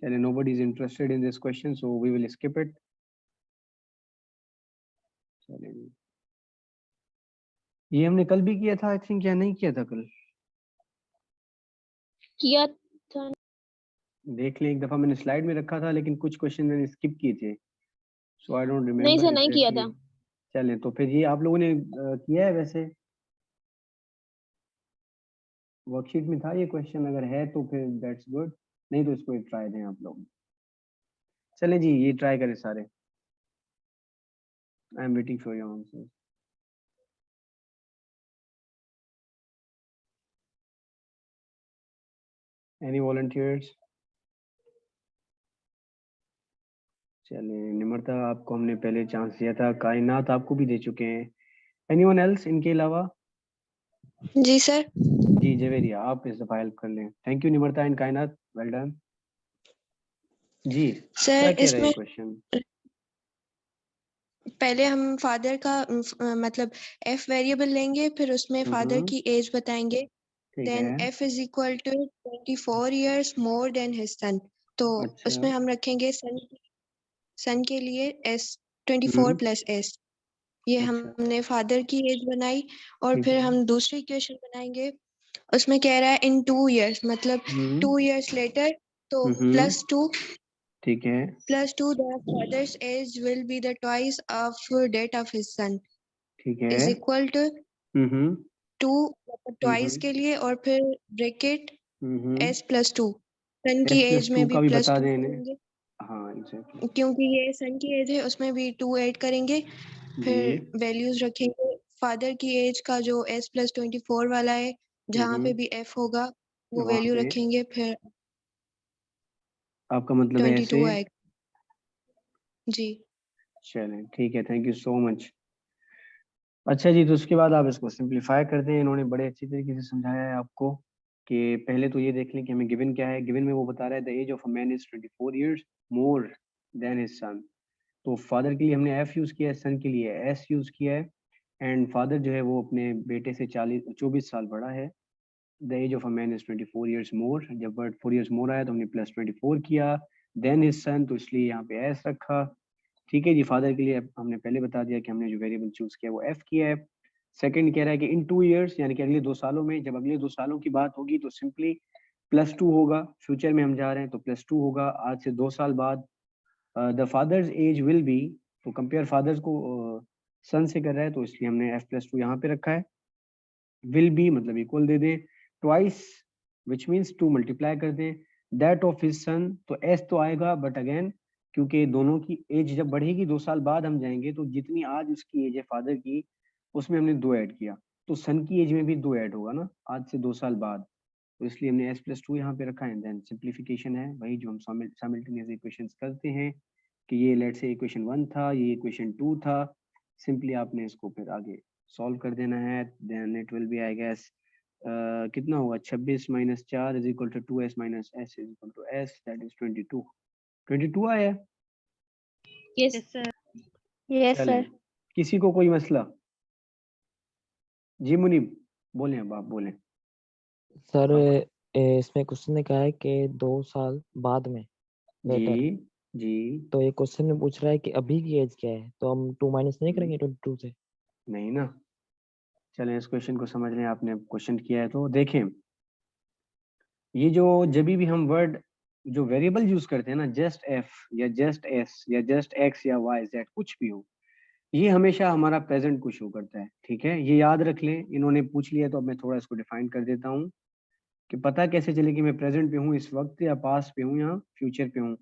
चलिए, nobody is interested in this question so we will skip it। चलिए, ये हमने कल भी किया था आई थिंक, या नहीं किया था कल? किया था। देख लें एक दफा, मैंने स्लाइड में रखा था लेकिन कुछ क्वेश्चन मैंने स्किप किए थे, सो आई डोंट रिमेम्बर। नहीं सर नहीं किया था। चलें, तो फिर ये आप लोगों ने किया है वैसे? वर्कशीट में था ये क्वेश्चन? अगर है तो फिर दैट्स गुड, नहीं तो इसको एक ट्राई दें आप लोग। चलें जी, ये ट्राई करें सारे। I am waiting for your answer. Any volunteers? चलिए, निमरता आपको हमने पहले चांस दिया था, कायनात आपको भी दे चुके हैं। एनीवन एल्स इनके अलावा? जी सर। जी जवेरिया, आप इस दफा हेल्प कर लें। थैंक यू निमरता एंड कायनात, वेल डन। जी क्या सर कह रहे हैं इसमें क्वेश्चन? पहले हम फादर का मतलब एफ वेरिएबल लेंगे, फिर उसमें फादर की एज बताएंगे। ठीक देन है। F is equal to 24 years more than his son. तो अच्छा। उसमें हम रखेंगे सन के लिए एस 24 हम्म, प्लस एस। ये अच्छा हमने फादर की एज बनाई। और ठीक फिर है। हम दूसरी इक्वेशन बनाएंगे। उसमें कह रहा है इन 2 ईयर्स, मतलब 2 ईयर्स लेटर। तो हम्म, ठीक है। +2 the father's age will be the twice of date of his son ठीक है। is equal to hmm 2 twice के लिए, और फिर ब्रैकेट s +2। सन की एस प्लस एज टू में भी का भी बता +2 दें इन्हें। करेंगे, हाँ एग्जैक्टली। क्योंकि ये सन की एज है, उसमें भी 2 ऐड करेंगे। जी। फिर वैल्यूज रखेंगे फादर की एज का, जो s +24 वाला है, जहाँ पे भी f होगा वो वहाँ वैल्यू पे रखेंगे। फिर आपका मतलब है 22 ऐसे? आएगा। जी चलें ठीक है, थैंक यू सो मच। अच्छा जी, तो उसके बाद आप इसको सिंपलीफाई करते हैं। इन्होंने बड़े अच्छी तरीके से समझाया है आपको कि पहले तो ये देख लें कि हमें गिवन क्या है। गिवन में वो बता रहा है the age of a man is 24 years more than his son. तो फादर के लिए हमने एफ यूज किया है, सन के लिए एस यूज किया है। एंड फादर जो है वो अपने बेटे से 24 साल बड़ा है। The age of a man is 24 years more, जब वर्ड 4 इयर्स मोर आया तो हमने +24 किया। देन हिज सन, तो इसलिए यहाँ पे एस रखा। ठीक है जी, फादर के लिए हमने पहले बता दिया कि हमने जो वेरिएबल चूज किया वो एफ किया है। सेकंड कह रहा है कि इन 2 इयर्स, यानी कि अगले 2 सालों में, जब अगले 2 सालों की बात होगी तो सिंपली +2 होगा। फ्यूचर में हम जा रहे हैं तो +2 होगा आज से 2 साल बाद। The father's age will be, तो कंपेयर फादर्स को सन से कर रहा है तो इसलिए हमने f+2 यहाँ पे रखा है। विल बी मतलब इक्वल दे दें, ट्वाइस विच मीन्स 2 मल्टीप्लाई कर दें, दैट ऑफ हिज सन, तो एस तो आएगा बट अगेन क्योंकि दोनों की एज जब बढ़ेगी 2 साल बाद हम जाएंगे तो जितनी आज उसकी एज है फादर की, उसमें हमने 2 ऐड किया, तो सन की एज में भी 2 ऐड होगा ना आज से 2 साल बाद, तो इसलिए हमने s+2 यहाँ पे रखा है। देन सिंप्लीफिकेशन है वही जो हम साइमल्टेनियस इक्वेशंस करते हैं। कि ये लेट से इक्वेशन 1 था, ये इक्वेशन 2 था। सिंपली आपने इसको फिर आगे सॉल्व कर देना है, then it will be I guess कितना होगा 26 minus 4 is equal to 2s minus s is equal to s, that is 22 आया। Yes yes sir. यस चलें, सर। किसी को कोई मसला? जी मुनीब बोलें, अब आप बोलें। सर इसमें क्वेश्चन ने कहा है कि 2 साल बाद में लेटर, जी जी तो ये क्वेश्चन में पूछ रहा है कि अभी की एज क्या है, तो हम 2 माइनस नहीं करेंगे 22 से? नहीं ना। चलें, इस क्वेश्चन को समझ लें, आपने क्वेश्चन किया है तो देखें, ये जो जब भी हम वर्ड जो वेरिएबल यूज करते हैं ना, जस्ट एफ या जस्ट एस या जस्ट एक्स या वाई जेड कुछ भी हो, ये हमेशा हमारा प्रेजेंट को शो करता है। ठीक है, ये याद रख लें। इन्होंने पूछ लिया तो अब मैं थोड़ा इसको डिफाइन कर देता हूँ कि पता कैसे चले कि मैं प्रेजेंट पे हूँ इस वक्त या पास्ट पे हूँ या फ्यूचर पे हूँ।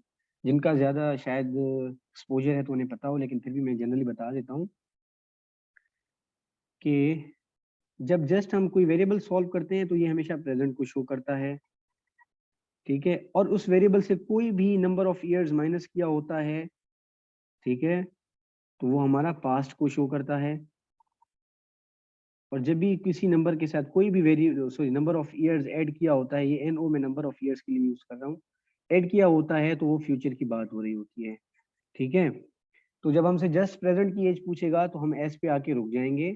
जिनका ज्यादा शायद एक्सपोजर है तो उन्हें पता हो, लेकिन फिर भी मैं जनरली बता देता हूँ कि जब जस्ट हम कोई वेरिएबल सॉल्व करते हैं तो ये हमेशा प्रेजेंट को शो करता है। ठीक है, और उस वेरिएबल से कोई भी नंबर ऑफ ईयर्स माइनस किया होता है, ठीक है, तो वो हमारा पास्ट को शो करता है। और जब भी किसी नंबर के साथ कोई भी नंबर ऑफ ईयर्स ऐड किया होता है, ये एनओ में नंबर ऑफ ईयर्स के लिए यूज कर रहा हूँ, ऐड किया होता है तो वो फ्यूचर की बात हो रही होती है। ठीक है, तो जब हमसे जस्ट प्रेजेंट की एज पूछेगा तो हम एस पे आके रुक जाएंगे।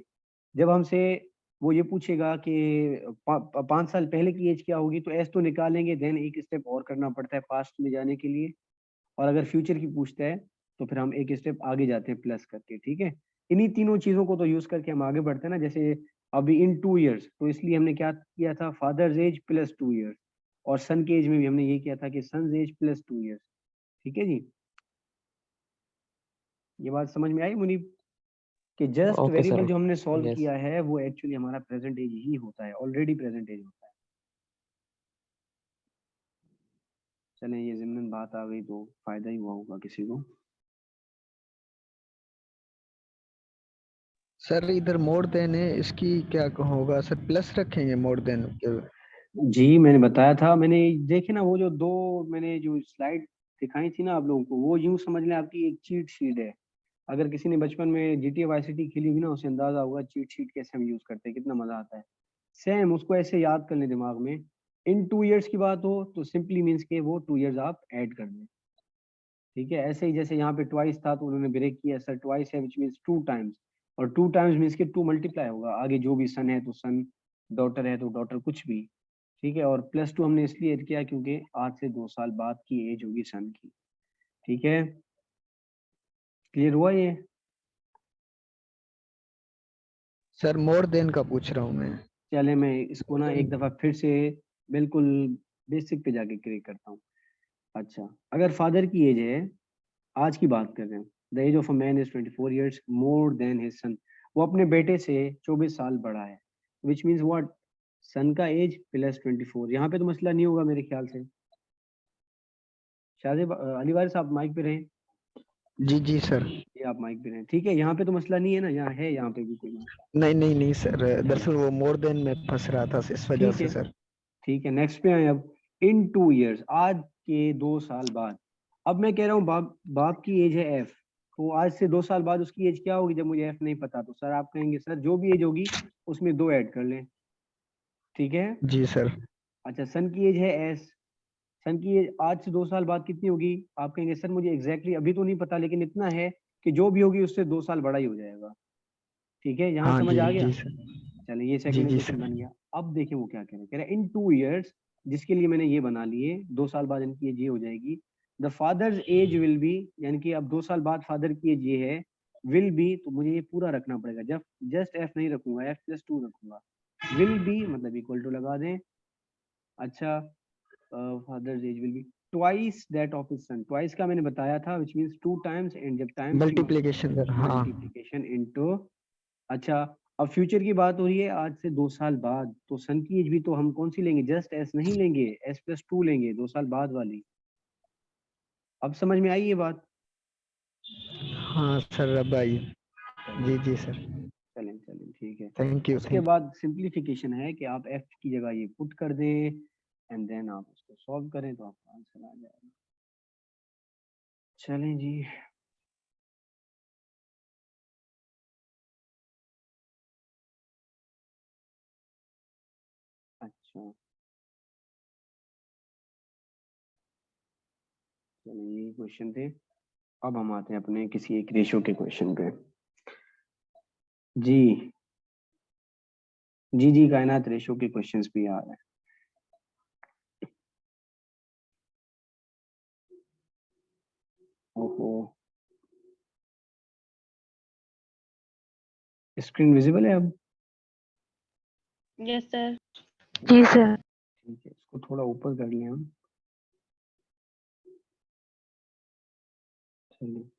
जब हमसे वो ये पूछेगा कि 5 साल पहले की एज क्या होगी, तो एस तो निकालेंगे, देन एक स्टेप और करना पड़ता है पास्ट में जाने के लिए। और अगर फ्यूचर की पूछता है तो फिर हम एक स्टेप आगे जाते हैं प्लस करके। ठीक है, इन्हीं तीनों चीजों को तो यूज करके हम आगे बढ़ते हैं ना। जैसे अभी इन 2 इयर्स, तो इसलिए हमने क्या किया था, फादर्स एज प्लस 2 इयर्स। और सन के एज में भी हमने ये किया था कि सन्स एज प्लस 2 इयर्स। ठीक है जी, ये बात समझ में आई मुनीब? कि जस्ट ओके वेरिएबल सर। जो हमने सॉल्व यस। किया है वो एक्चुअली हमारा प्रेजेंट एज ही होता है, ऑलरेडी प्रेजेंट एज होता है। चलें, ये ज़िम्नन बात आ गई तो फायदा ही हुआ होगा किसी को। सर इधर मोर देन है, इसकी क्या होगा सर? प्लस रखेंगे मोर देन के? जी मैंने बताया था, मैंने देखे ना वो जो 2 मैंने जो स्लाइड दिखाई थी ना आप लोगों को, वो यूं समझ लें आपकी एक चीट शीट है। अगर किसी ने बचपन में GTA वाई सिटी खेली होगी ना, उसे अंदाजा होगा चीट शीट कैसे हम यूज करते हैं, कितना मजा आता है। सेम उसको ऐसे याद कर लें दिमाग में। इन 2 इयर्स की बात हो तो सिंपली मीन्स के वो 2 इयर्स आप ऐड कर दें। ठीक है, ऐसे ही जैसे यहाँ पे ट्वाइस था तो उन्होंने ब्रेक किया, सर ट्वाइस है विच मीन्स 2 टाइम्स। और 2 टाइम्स मीन्स के 2 मल्टीप्लाई होगा, आगे जो भी सन है तो सन, डॉटर है तो डॉटर, कुछ भी। ठीक है, और +2 हमने इसलिए ऐड किया क्योंकि आज से 2 साल बाद की एज होगी सन की। ठीक है, क्लियर हुआ ये? सर मोर देन का पूछ रहा हूँ मैं। चले, मैं इसको ना एक दफा फिर से बिल्कुल बेसिक पे जाके क्लियर करता हूँ। अच्छा, अगर फादर की एज है, आज की बात कर रहे हैं, the age of a man is 24 years more than his son, वो अपने बेटे से 24 साल बड़ा है, विच मीन्स व्हाट, सन का एज प्लस 24। यहाँ पे तो मसला नहीं होगा मेरे ख्याल से। शाहजेब अली वारिस आप माइक पे रहें। जी जी सर। ये आप माइक पे रहें, ठीक है, यहाँ पे तो मसला नहीं है ना, यहाँ है, यहाँ पे भी कोई मसला? नहीं नहीं नहीं सर, दरअसल वो मोर देन में फंस रहा था इस वजह ठीक से है, सर। ठीक है, नेक्स्ट पे आए अब। इन 2 इयर्स, आज के 2 साल बाद। अब मैं कह रहा हूँ बाप की एज है एफ, तो आज से 2 साल बाद उसकी एज क्या होगी? जब मुझे एफ नहीं पता तो सर आप कहेंगे सर जो भी एज होगी उसमें 2 ऐड कर लें। ठीक है, जी सर। अच्छा, सन की एज है एस, सन की एज आज से 2 साल बाद कितनी होगी? आप कहेंगे सर मुझे एग्जैक्टली अभी तो नहीं पता, लेकिन इतना है कि जो भी होगी उससे 2 साल बड़ा ही हो जाएगा। ठीक है, यहाँ हाँ समझ जी आ गया? जी सर। चलिए, ये जी सेकंड जी इक्वेशन सर। बन गया। अब देखें वो क्या कह रहे हैं इन 2 इयर्स, जिसके लिए मैंने ये बना लिए, 2 साल बाद इनकी एज ये हो जाएगी। The father's age will be, यानी कि अब 2 साल बाद फादर की एज ये है, विल बी, तो मुझे ये पूरा रखना पड़ेगा, जब जस्ट एफ नहीं रखूंगा, f+2 रखूंगा। विल बी मतलब इक्वल टू लगा दें। अच्छा, father's age will be twice that of his son, twice का मैंने बताया था विच मींस 2 टाइम्स, एंड जब टाइम्स की मल्टीप्लीकेशन सर, हाँ। Multiplication into. अच्छा, अब फ्यूचर की बात हो रही है आज से 2 साल बाद, तो सन की एज भी तो हम कौन सी लेंगे, जस्ट एस नहीं लेंगे, s+2 लेंगे, 2 साल बाद वाली। अब समझ में आई ये बात? हाँ सर अब आई। जी जी सर। चलें चलें, ठीक है। थैंक यू उसके बाद सिंप्लीफिकेशन है कि आप f की जगह ये पुट कर दें एंड देन आप उसको सॉल्व करें तो आपका आंसर आ जाएगा। चलें जी, अच्छा चलिए यही क्वेश्चन थे। अब हम आते हैं अपने किसी एक रेशो के क्वेश्चन पे। जी जी जी, कायनात रेशो के क्वेश्चंस भी आ रहे हैं। ओहो, स्क्रीन विजिबल है अब? Yes sir. जी सर। ठीक है, इसको थोड़ा ऊपर कर लिया हम। चलिए,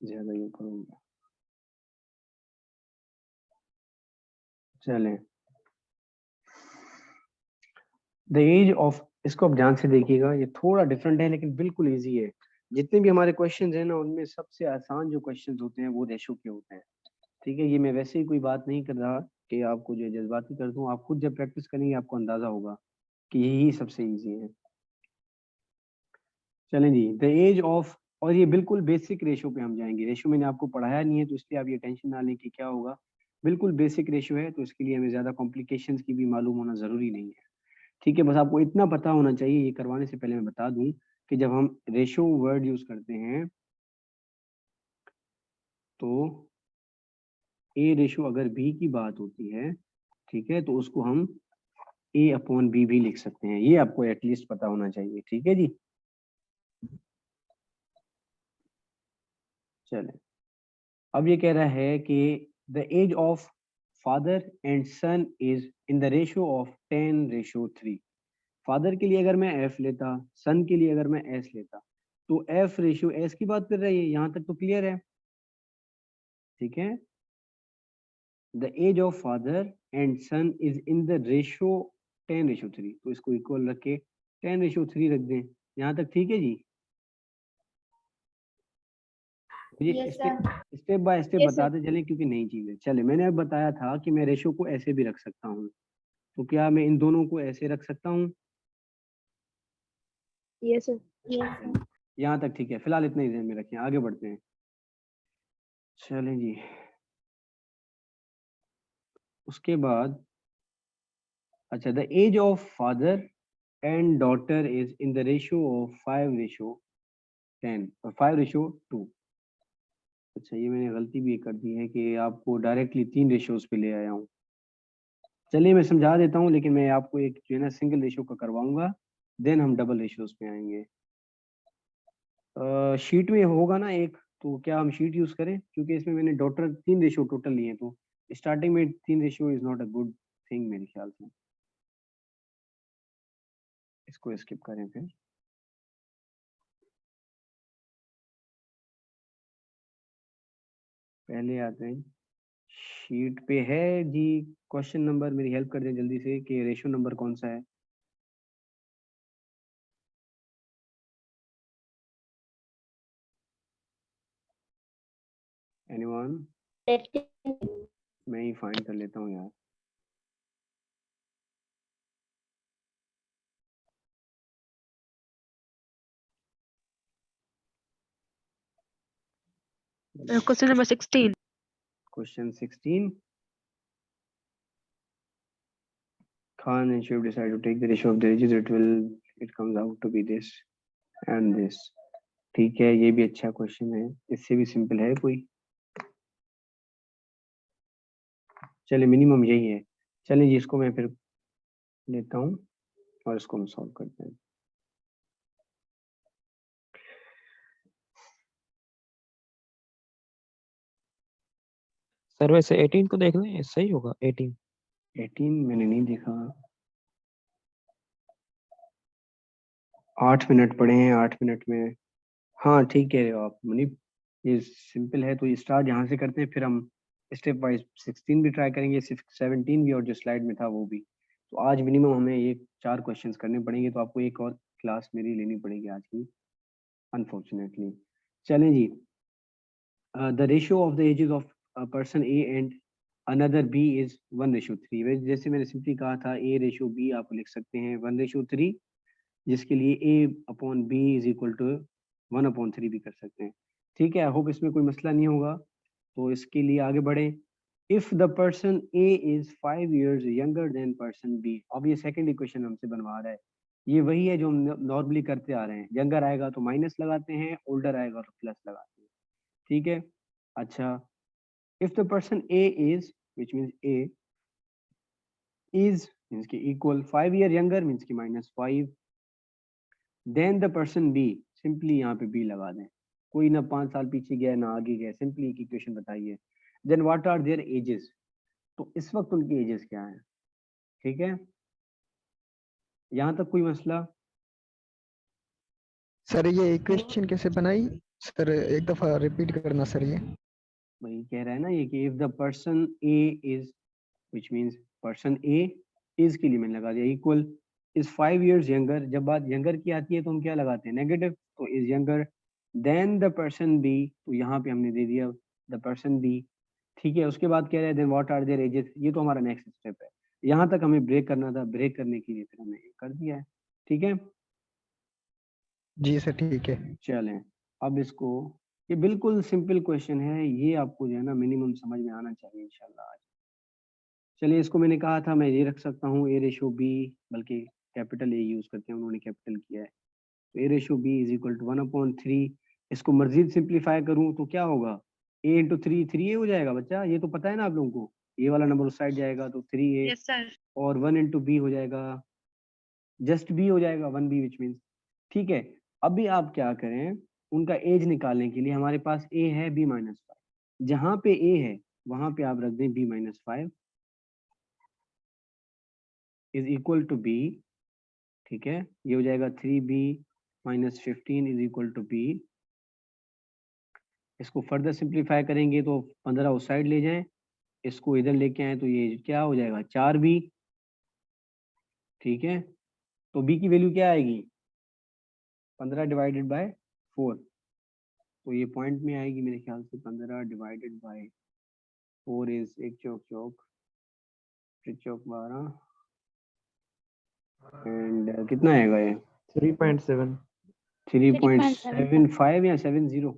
ज्यादा ही ऊपर हो गया। चलें, द एज ऑफ, इसको आप ध्यान से देखिएगा, ये थोड़ा डिफरेंट है लेकिन बिल्कुल इजी है। जितने भी हमारे क्वेश्चंस हैं ना, उनमें सबसे आसान जो क्वेश्चंस होते हैं वो रेशो के होते हैं। ठीक है, ये मैं वैसे ही कोई बात नहीं कर रहा कि आपको जो जज्बाती कर दूं, आप खुद जब प्रैक्टिस करेंगे आपको अंदाजा होगा कि यही सबसे इजी है। चलें जी, द एज ऑफ, और ये बिल्कुल बेसिक रेशो पे हम जाएंगे। रेशो मैंने आपको पढ़ाया नहीं है तो इसलिए आप ये टेंशन ना लें कि क्या होगा। बिल्कुल बेसिक रेशो है तो इसके लिए हमें ज्यादा कॉम्प्लिकेशंस की भी मालूम होना जरूरी नहीं है। ठीक है, बस आपको इतना पता होना चाहिए। ये करवाने से पहले मैं बता दूं कि जब हम रेशो वर्ड यूज करते हैं तो ए रेशो अगर बी की बात होती है, ठीक है, तो उसको हम ए अपॉन बी भी लिख सकते हैं। ये आपको एटलीस्ट पता होना चाहिए। ठीक है जी, चलें, अब ये कह रहा है कि the age of father and son is in the ratio of 10:3। Father के लिए अगर मैं एफ लेता, सन के लिए अगर मैं एस लेता, तो एफ रेशियो एस की बात कर रही है। यहां तक तो क्लियर है? ठीक है, the age of father and son is in the ratio 10:3, तो इसको इक्वल रख के 10:3 रख दें। यहां तक ठीक है जी? ये step by step Yes, sir. बताते चलें क्योंकि नई चीज है। चले, मैंने अब बताया था कि मैं रेशो को ऐसे भी रख सकता हूँ, तो क्या मैं इन दोनों को ऐसे रख सकता हूँ? Yes, sir. यहाँ तक ठीक है, फिलहाल इतना ही ध्यान में रखें, आगे बढ़ते हैं। चलें जी, उसके बाद अच्छा, the age of father and daughter is in the ratio of 5:10 और 5:2। अच्छा, ये मैंने गलती भी कर दी है कि आपको डायरेक्टली 3 रेशियोज पे ले आया हूँ। चलिए मैं समझा देता हूँ, लेकिन मैं आपको एक जो है ना सिंगल रेशियो का करवाऊंगा, देन हम डबल रेशियोज पे आएंगे। शीट में होगा ना एक, तो क्या हम शीट यूज करें? क्योंकि इसमें मैंने डॉटर 3 रेशियो टोटल लिए हैं, तो स्टार्टिंग में 3 ratio is not a good thing मेरे ख्याल से। इसको स्किप करें फिर। पहले आते हैं, शीट पे है जी क्वेश्चन नंबर, मेरी हेल्प कर दें जल्दी से कि रेशियो नंबर कौन सा है। एनीवन? मैं ही फाइंड कर लेता हूँ यार। Question number 16। Question 16, Khan and Shiv decide to take the ratio of the edges, it comes out to be this and this। ठीक है, ये भी अच्छा क्वेश्चन है, इससे भी सिंपल है कोई? चलिए, मिनिमम यही है। चलिए जी, इसको मैं फिर लेता हूँ और इसको हम सॉल्व करते हैं। सर वैसे 18 को देख लें, सही होगा 18। 18 मैंने नहीं देखा। 8 मिनट पड़े हैं, 8 मिनट में। हाँ ठीक कह रहे हो आप मुनीब, ये सिंपल है। तो ये स्टार्ट यहाँ से करते हैं, फिर हम स्टेप वाइज 16 भी ट्राई करेंगे, 17 भी, और जो स्लाइड में था वो भी। तो आज मिनिमम हमें ये 4 क्वेश्चंस करने पड़ेंगे, तो आपको एक और क्लास मेरी लेनी पड़ेगी आज की, अनफॉर्चुनेटली। चलें जी, the ratio of the ages of person A and another B is 1:3। जैसे मैंने सिंपली कहा था, ए रेशियो बी आप लिख सकते हैं 1:3, जिसके लिए a upon b is equal to 1/3 भी कर सकते हैं। ठीक है, आई होप इसमें कोई मसला नहीं होगा। तो इसके लिए आगे बढ़े। If the person a is 5 years younger than person b, अब ये सेकंड इक्वेशन हमसे बनवा रहा है। ये वही है जो हम नॉर्मली करते आ रहे हैं, यंगर आएगा तो माइनस लगाते हैं, ओल्डर आएगा तो प्लस लगाते हैं। ठीक है, अच्छा, if the person a is which means a is means की इक्वल 5 year younger मीन्स की -5, then the person b, simply यहाँ पे b लगा दें, कोई ना 5 साल पीछे गया ना आगे गया, सिंपली एक इक्वेशन बताइए। Then what are their ages, तो इस वक्त उनकी एजेस क्या है। ठीक है, यहाँ तक कोई मसला? सर ये इक्वेशन कैसे बनाई सर, एक दफा रिपीट करना सर ये। वही कह रहा है ना ये कि if the person a is which means person a is के लिए मैंने लगा दिया इक्वल इज 5 years यंगर, जब बात यंगर की आती है तो हम क्या लगाते हैं, नेगेटिव, तो is younger than the person b, तो यहाँ पे हमने दे दिया द पर्सन b। ठीक है, उसके बाद कह रहे हैं then what are their ages, ये तो हमारा नेक्स्ट स्टेप है, यहाँ तक हमें ब्रेक करना था, ब्रेक करने के लिए फिर हमने ये कर दिया है। ठीक है, जी सर ठीक है। चलें अब इसको, ये बिल्कुल सिंपल क्वेश्चन है, ये आपको जो है ना मिनिमम समझ में आना चाहिए इंशाल्लाह आज। चलिए, इसको मैंने कहा था मैं ये रख सकता हूँ a रेशो b, बल्कि कैपिटल A यूज करते हैं, उन्होंने कैपिटल किया है, तो a ratio b is equal to 1/3। इसको मजीद सिंप्लीफाई करूँ तो क्या होगा, a इंटू 3 3a हो जाएगा बच्चा, ये तो पता है ना आप लोगों को, ये वाला नंबर उस साइड जाएगा तो 3a, यस सर। और 1 इंटू b हो जाएगा, जस्ट b हो जाएगा 1b विच मीन्स। ठीक है, अभी आप क्या करें, उनका एज निकालने के लिए हमारे पास a है b-5, जहां पे a है वहां पे आप रख दें b-5 is equal to b। ठीक है, ये हो जाएगा 3b - 15 is equal to b। इसको फर्दर सिंप्लीफाई करेंगे तो 15 उस साइड ले जाएं, इसको इधर लेके आए तो ये क्या हो जाएगा 4b। ठीक है, तो b की वैल्यू क्या आएगी, 15 डिवाइडेड बाय 4, तो ये पॉइंट में आएगी मेरे ख्याल से 15 डिवाइडेड बाय 4 इज एक चौक चौक 12 एंड कितना आएगा ये 3.7 3.75 या 70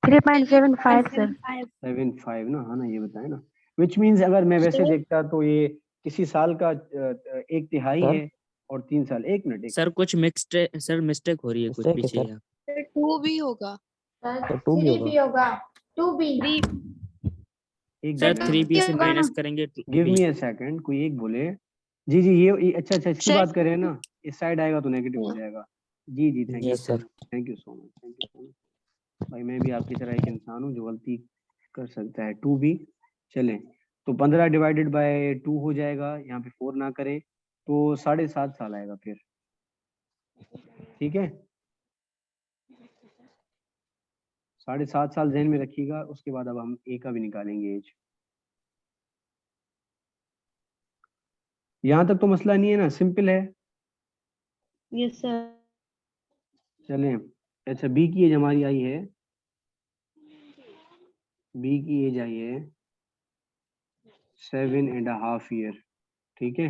3.75 सर। 75 ना, हाँ ना, ये बताए ना, विच मीन्स अगर मैं वैसे देखता तो ये किसी साल का 1/3 सर? है और 3 साल। 1 मिनट, एक सर कुछ मिस्टेक हो रही है कुछ Mistake है, पीछे सर। या 2 भी होगा। तो 2 भी होगा। एक सर मिनट, 3b से माइनस करेंगे give 2b। Me a second, कोई एक बोले। जी जी, ये अच्छा अच्छा, इसकी बात कर रहे हैं ना, इस साइड आएगा तो नेगेटिव हो जाएगा। जी जी, thank you yes so sir. Much, thank you so much, thank you so much. भाई मैं भी आपकी तरह एक इंसान हूँ जो गलती कर सकता है। 2b, चलें, तो 15 डिवाइडेड बाय 2 हो जाएगा, यहाँ पे 4 ना करें तो 7.5 साल आएगा फिर। ठीक है, 7.5 साल ध्यान में रखिएगा। उसके बाद अब हम a का भी निकालेंगे एज। यहाँ तक तो मसला नहीं है ना, सिंपल है। Yes sir. चलें, अच्छा, b की एज हमारी आई है, b की एज आई है 7.5 ईयर। ठीक है,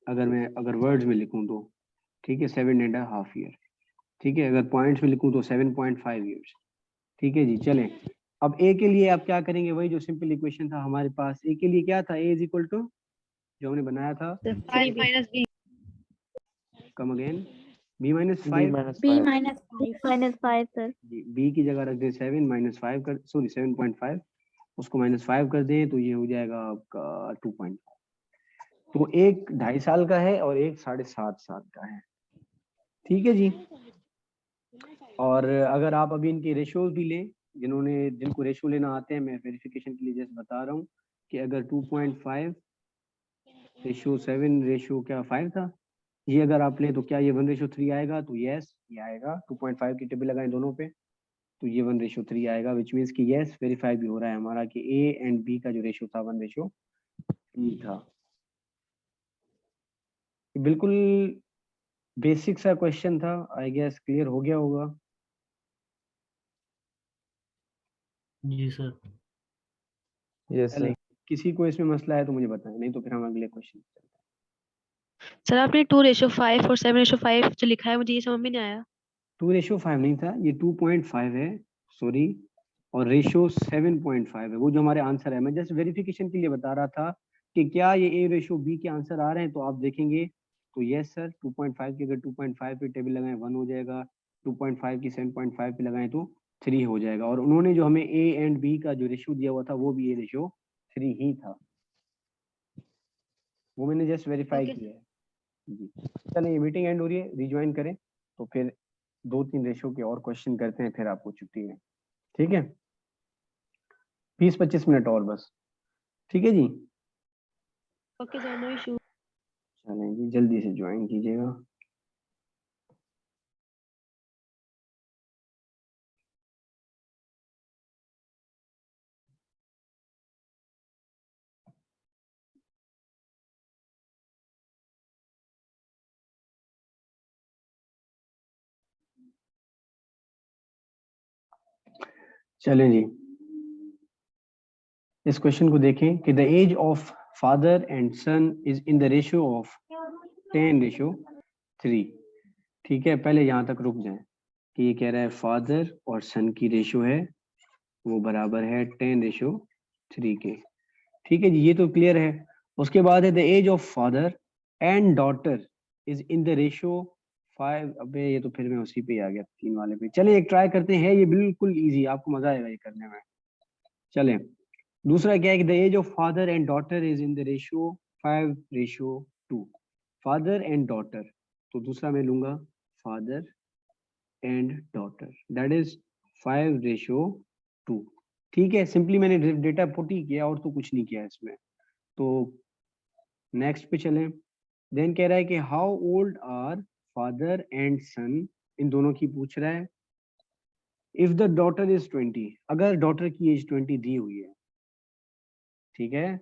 अगर वर्ड्स में लिखूं तो, ठीक है, 7.5 ईयर। ठीक है, अगर पॉइंट्स में लिखूं तो 7.5 ईयर्स। ठीक है जी, चलें, अब a के लिए आप क्या करेंगे, वही जो सिंपल इक्वेशन था हमारे पास, a के लिए क्या था, a इज इक्वल टू जो हमने बनाया था, 5 - b। Come again, b-5 -5 sir. जी, b की जगह रख दें 7 - 5 कर, सॉरी 7.5, उसको -5 कर दें तो ये हो जाएगा आपका 2.5। तो एक 2.5 साल का है और एक 7.5 साल का है। ठीक है जी, और अगर आप अभी इनके रेशियोज भी लें, जिनको रेशियो लेना आते हैं, मैं वेरिफिकेशन के लिए जस्ट बता रहा हूँ कि अगर 2.5 रेशियो 7 रेशियो क्या 5 था, ये अगर आप लें तो क्या ये 1:3 आएगा, तो यस ये आएगा। 2.5 की टेबल लगाएं दोनों पे तो ये 1:3 आएगा, विच मीन्स कि यस वेरीफाई भी हो रहा है हमारा कि a एंड b का जो रेशियो था 1:3 था। बिल्कुल बेसिक सा क्वेश्चन था, आई गेस क्लियर हो गया होगा। जी सर। यस चलें, सर। किसी को इसमें मसला है तो मुझे बताएं, नहीं तो फिर हम अगले क्वेश्चन चलते हैं। सर आपने 2:5 और 7:5 जो लिखा है मुझे ये समझ में नहीं आया। 2:5 नहीं था, ये 2.5 है, सॉरी, और रेशियो 7.5 है, वो जो हमारे आंसर है। मैं जस्ट वेरिफिकेशन के लिए बता रहा था कि क्या ये ए रेशियो बी के आंसर आ रहे हैं, तो आप देखेंगे तो यस सर, 2.5 की अगर 2.5 पे टेबल लगाएं 1 हो जाएगा, 2.5 की 7.5 पे लगाएं तो 3 हो जाएगा। और उन्होंने जो हमें ए एंड बी का जो रेशियो दिया हुआ था वो भी ए रेशियो 3 ही था, वो मैंने जस्ट वेरीफाई ओके किया है जी। चलिए ये मीटिंग एंड हो रही है, रिज्वाइन करें, तो फिर 2-3 रेशियो के और क्वेश्चन करते हैं, फिर आपको छुट्टी है, ठीक है? 20-25 मिनट और बस, ठीक है जी। Okay sir, no issue. चलें जी, जल्दी से ज्वाइन कीजिएगा। चलें जी, इस क्वेश्चन को देखें कि the age of father and son is in the ratio of 10:3। ठीक है, पहले यहाँ तक रुक जाएं कि ये कह रहा है फादर और सन की रेशियो है वो बराबर है 10:3 के। ठीक है जी, ये तो क्लियर है। उसके बाद है the age of father and daughter is in the ratio 5। अबे ये तो फिर मैं उसी पे ही आ गया, 3 वाले पे। चलें एक ट्राई करते हैं, ये बिल्कुल इजी, आपको मजा आएगा ये करने में। चलें, दूसरा क्या है कि the age of father and daughter is in the ratio 5:2। Father and daughter, तो दूसरा मैं लूंगा father and daughter, that is 5:2। ठीक है, सिंपली मैंने डेटा पुट ही किया और तो कुछ नहीं किया इसमें। तो नेक्स्ट पे चलें। देन कह रहा है कि how old are father and son, इन दोनों की पूछ रहा है। इफ द डॉटर इज 20, अगर डॉटर की एज 20 दी हुई है, ठीक है,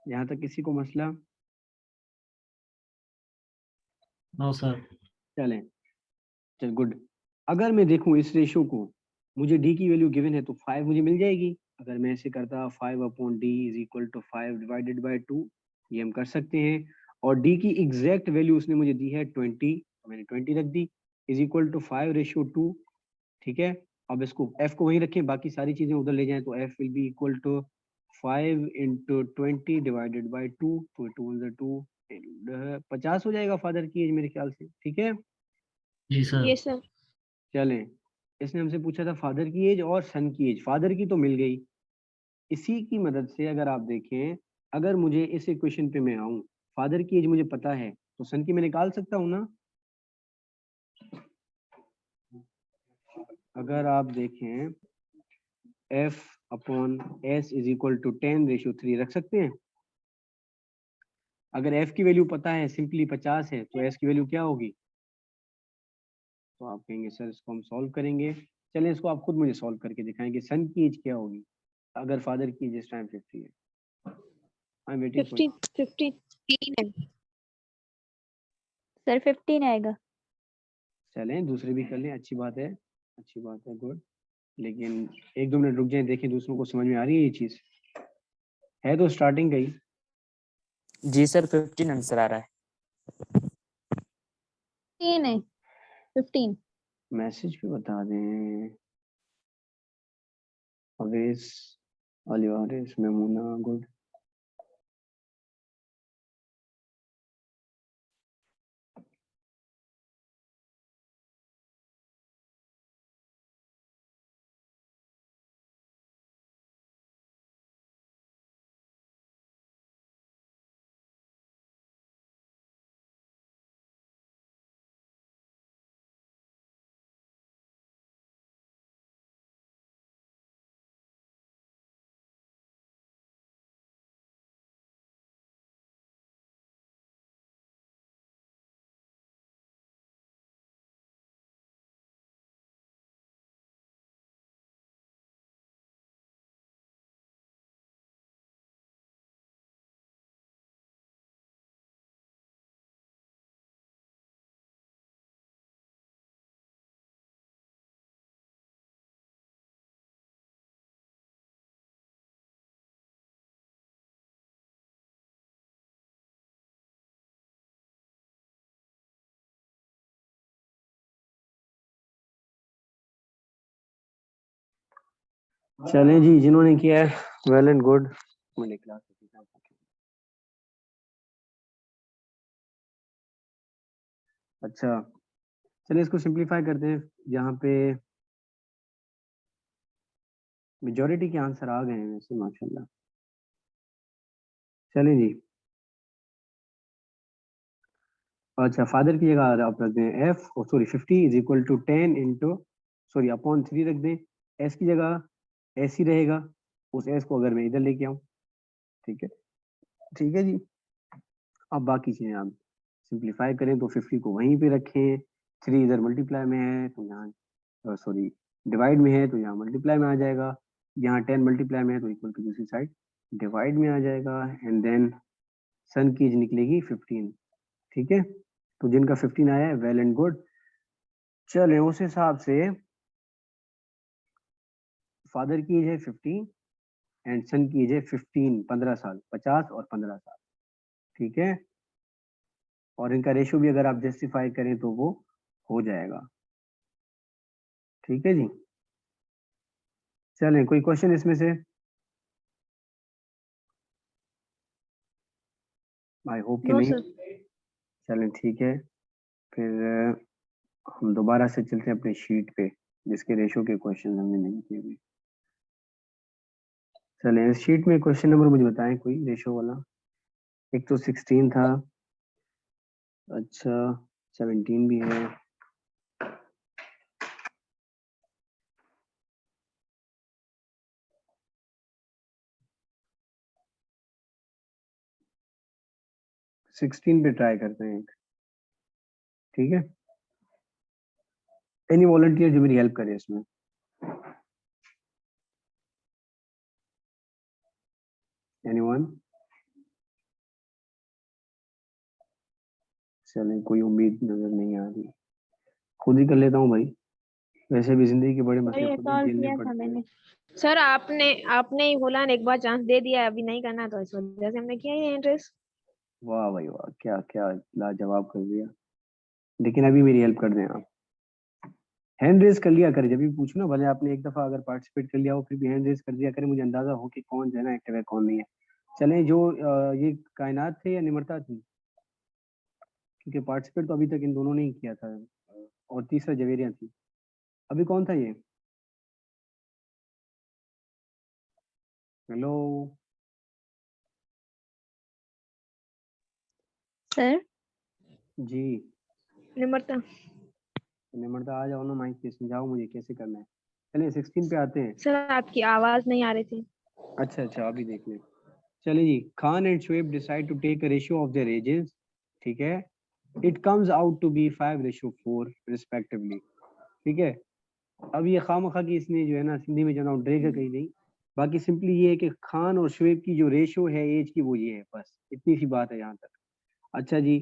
यहाँ तक किसी को मसला? No sir. चलें, चल गुड। अगर मैं देखूं इस रेशियो को, मुझे डी की वैल्यू गिवन है तो 5 मुझे मिल जाएगी। अगर मैं ऐसे करता 5/d is equal to 5 divided by 2, ये हम कर सकते हैं। और डी की एग्जैक्ट वैल्यू उसने मुझे दी है 20, तो मैंने 20 रख दी, इज इक्वल टू 5:2। ठीक है, अब इसको एफ को वहीं रखें, बाकी सारी चीजें उधर ले जाएं, तो F will be equal to 5 × 20 divided by 2, तो 2 50 हो जाएगा फादर की एज मेरे ख्याल से। ठीक है, जी सर। Yes sir. चलें, इसने हमसे पूछा था फादर की एज और सन की एज, फादर की तो मिल गई। इसी की मदद से अगर आप देखें, अगर मुझे इस इक्वेशन पे मैं आऊं, फादर की एज मुझे पता है तो सन की मैं निकाल सकता हूं ना। अगर आप देखें F/S इज इक्वल टू 10:3 रख सकते हैं। अगर F की वैल्यू पता है, सिंपली 50 है, तो S की वैल्यू क्या होगी? तो आप कहेंगे सर इसको हम सॉल्व करेंगे। चलें, इसको आप खुद मुझे सॉल्व करके दिखाएंगे, सन की एज क्या होगी अगर फादर की एज इस टाइम 50 है। आई एम वेटिंग फॉर 15 है सर 15 आएगा। चलें दूसरे भी कर लें, अच्छी बात है, अच्छी बात है, गुड। लेकिन 1-2 मिनट रुक जाएं, देखें दूसरों को समझ में आ रही है ये चीज, है तो स्टार्टिंग का ही। जी सर 15 आंसर आ रहा है। 15 है 15। मैसेज पे बता दें। अवेस, अलिवारिस, मेमूना, गुड। चलें जी, जिन्होंने किया है वेल एंड गुड। मैंने क्लास अच्छा, चलिए इसको सिंप्लीफाई करते हैं। यहाँ पे मेजॉरिटी के आंसर आ गए हैं वैसे माशाल्लाह। चलें जी, अच्छा फादर की जगह आप रख दें F, sorry 50 is equal to 10 into sorry upon 3 रख दें। एस की जगह एस ही रहेगा, उस एस को अगर मैं इधर लेके आऊँ, ठीक है, ठीक है जी। अब बाकी चीजें आप सिंप्लीफाई करें तो 50 को वहीं पे रखें, 3 इधर मल्टीप्लाई में है तो यहाँ सॉरी डिवाइड में है तो यहाँ मल्टीप्लाई में आ जाएगा, यहाँ 10 मल्टीप्लाई में है तो इक्वल टू दूसरी साइड डिवाइड में आ जाएगा, एंड देन सन की एज निकलेगी 15, ठीक है। तो जिनका 15 आया है वेल एंड गुड। चले उस हिसाब से फादर की एज है 15 एंड सन की एज है 15 साल, 50 और 15 साल, ठीक है। और इनका रेशियो भी अगर आप जस्टिफाई करें तो वो हो जाएगा, ठीक है जी। चलें कोई क्वेश्चन इसमें से? आई होप कि नो नहीं। सर। चलें ठीक है, फिर हम दोबारा से चलते हैं अपने शीट पे जिसके रेशियो के क्वेश्चन हमने नहीं किए हुए। चलें इस शीट में क्वेश्चन नंबर मुझे बताएं कोई रेशियो वाला। एक तो 16 था, अच्छा 17 भी है, पे ट्राई करते हैं एक, ठीक है। एनी वॉलंटियर जो मेरी हेल्प करे इसमें? एनीवन? चलें कोई उम्मीद नजर नहीं आ रही, खुद ही कर लेता हूँ भाई, वैसे भी जिंदगी के बड़े मसले खुद ही झेलने पड़ते हैं। सर आपने ही बोला ना, एक बार चांस दे दिया, अभी नहीं करना तो इस वजह से हमने किया ही इंटरेस्ट। वाह भाई वाह, क्या क्या लाजवाब कर दिया। लेकिन अभी मेरी हेल्प कर दें आप, हैंड रेज कर लिया करें जब भी पूछो ना, भले आपने एक दफा अगर पार्टिसिपेट कर लिया हो फिर भी हैंड रेज कर दिया करें, मुझे अंदाजा हो कि कौन जो है ना एक्टिव है कौन नहीं है। चलें जो ये कायनात थे या निमरता थी, क्योंकि पार्टिसिपेट तो अभी तक इन दोनों ने ही किया था, और तीसरा जवेरिया थी। अभी कौन था ये? हेलो सर जी, निमरता। निमरता आ जाओ ना माइक पे, समझाओ मुझे कैसे करना है। चलिए 16 पे आते हैं। सर आपकी आवाज नहीं आ रही थी। अच्छा अच्छा अभी देख लें। चलिए जी, Khan and Shoaib decide to take a ratio of their ages, ठीक है। It comes out to be 5:4 respectively, ठीक है। अब ये खामखा की इसने जो है ना सिंधी में जना ड्रेगा कहीं नहीं, बाकी सिंपली ये है कि खान और शुएब की जो रेशियो है एज की वो ये है, बस इतनी सी बात है यहाँ तक। अच्छा जी,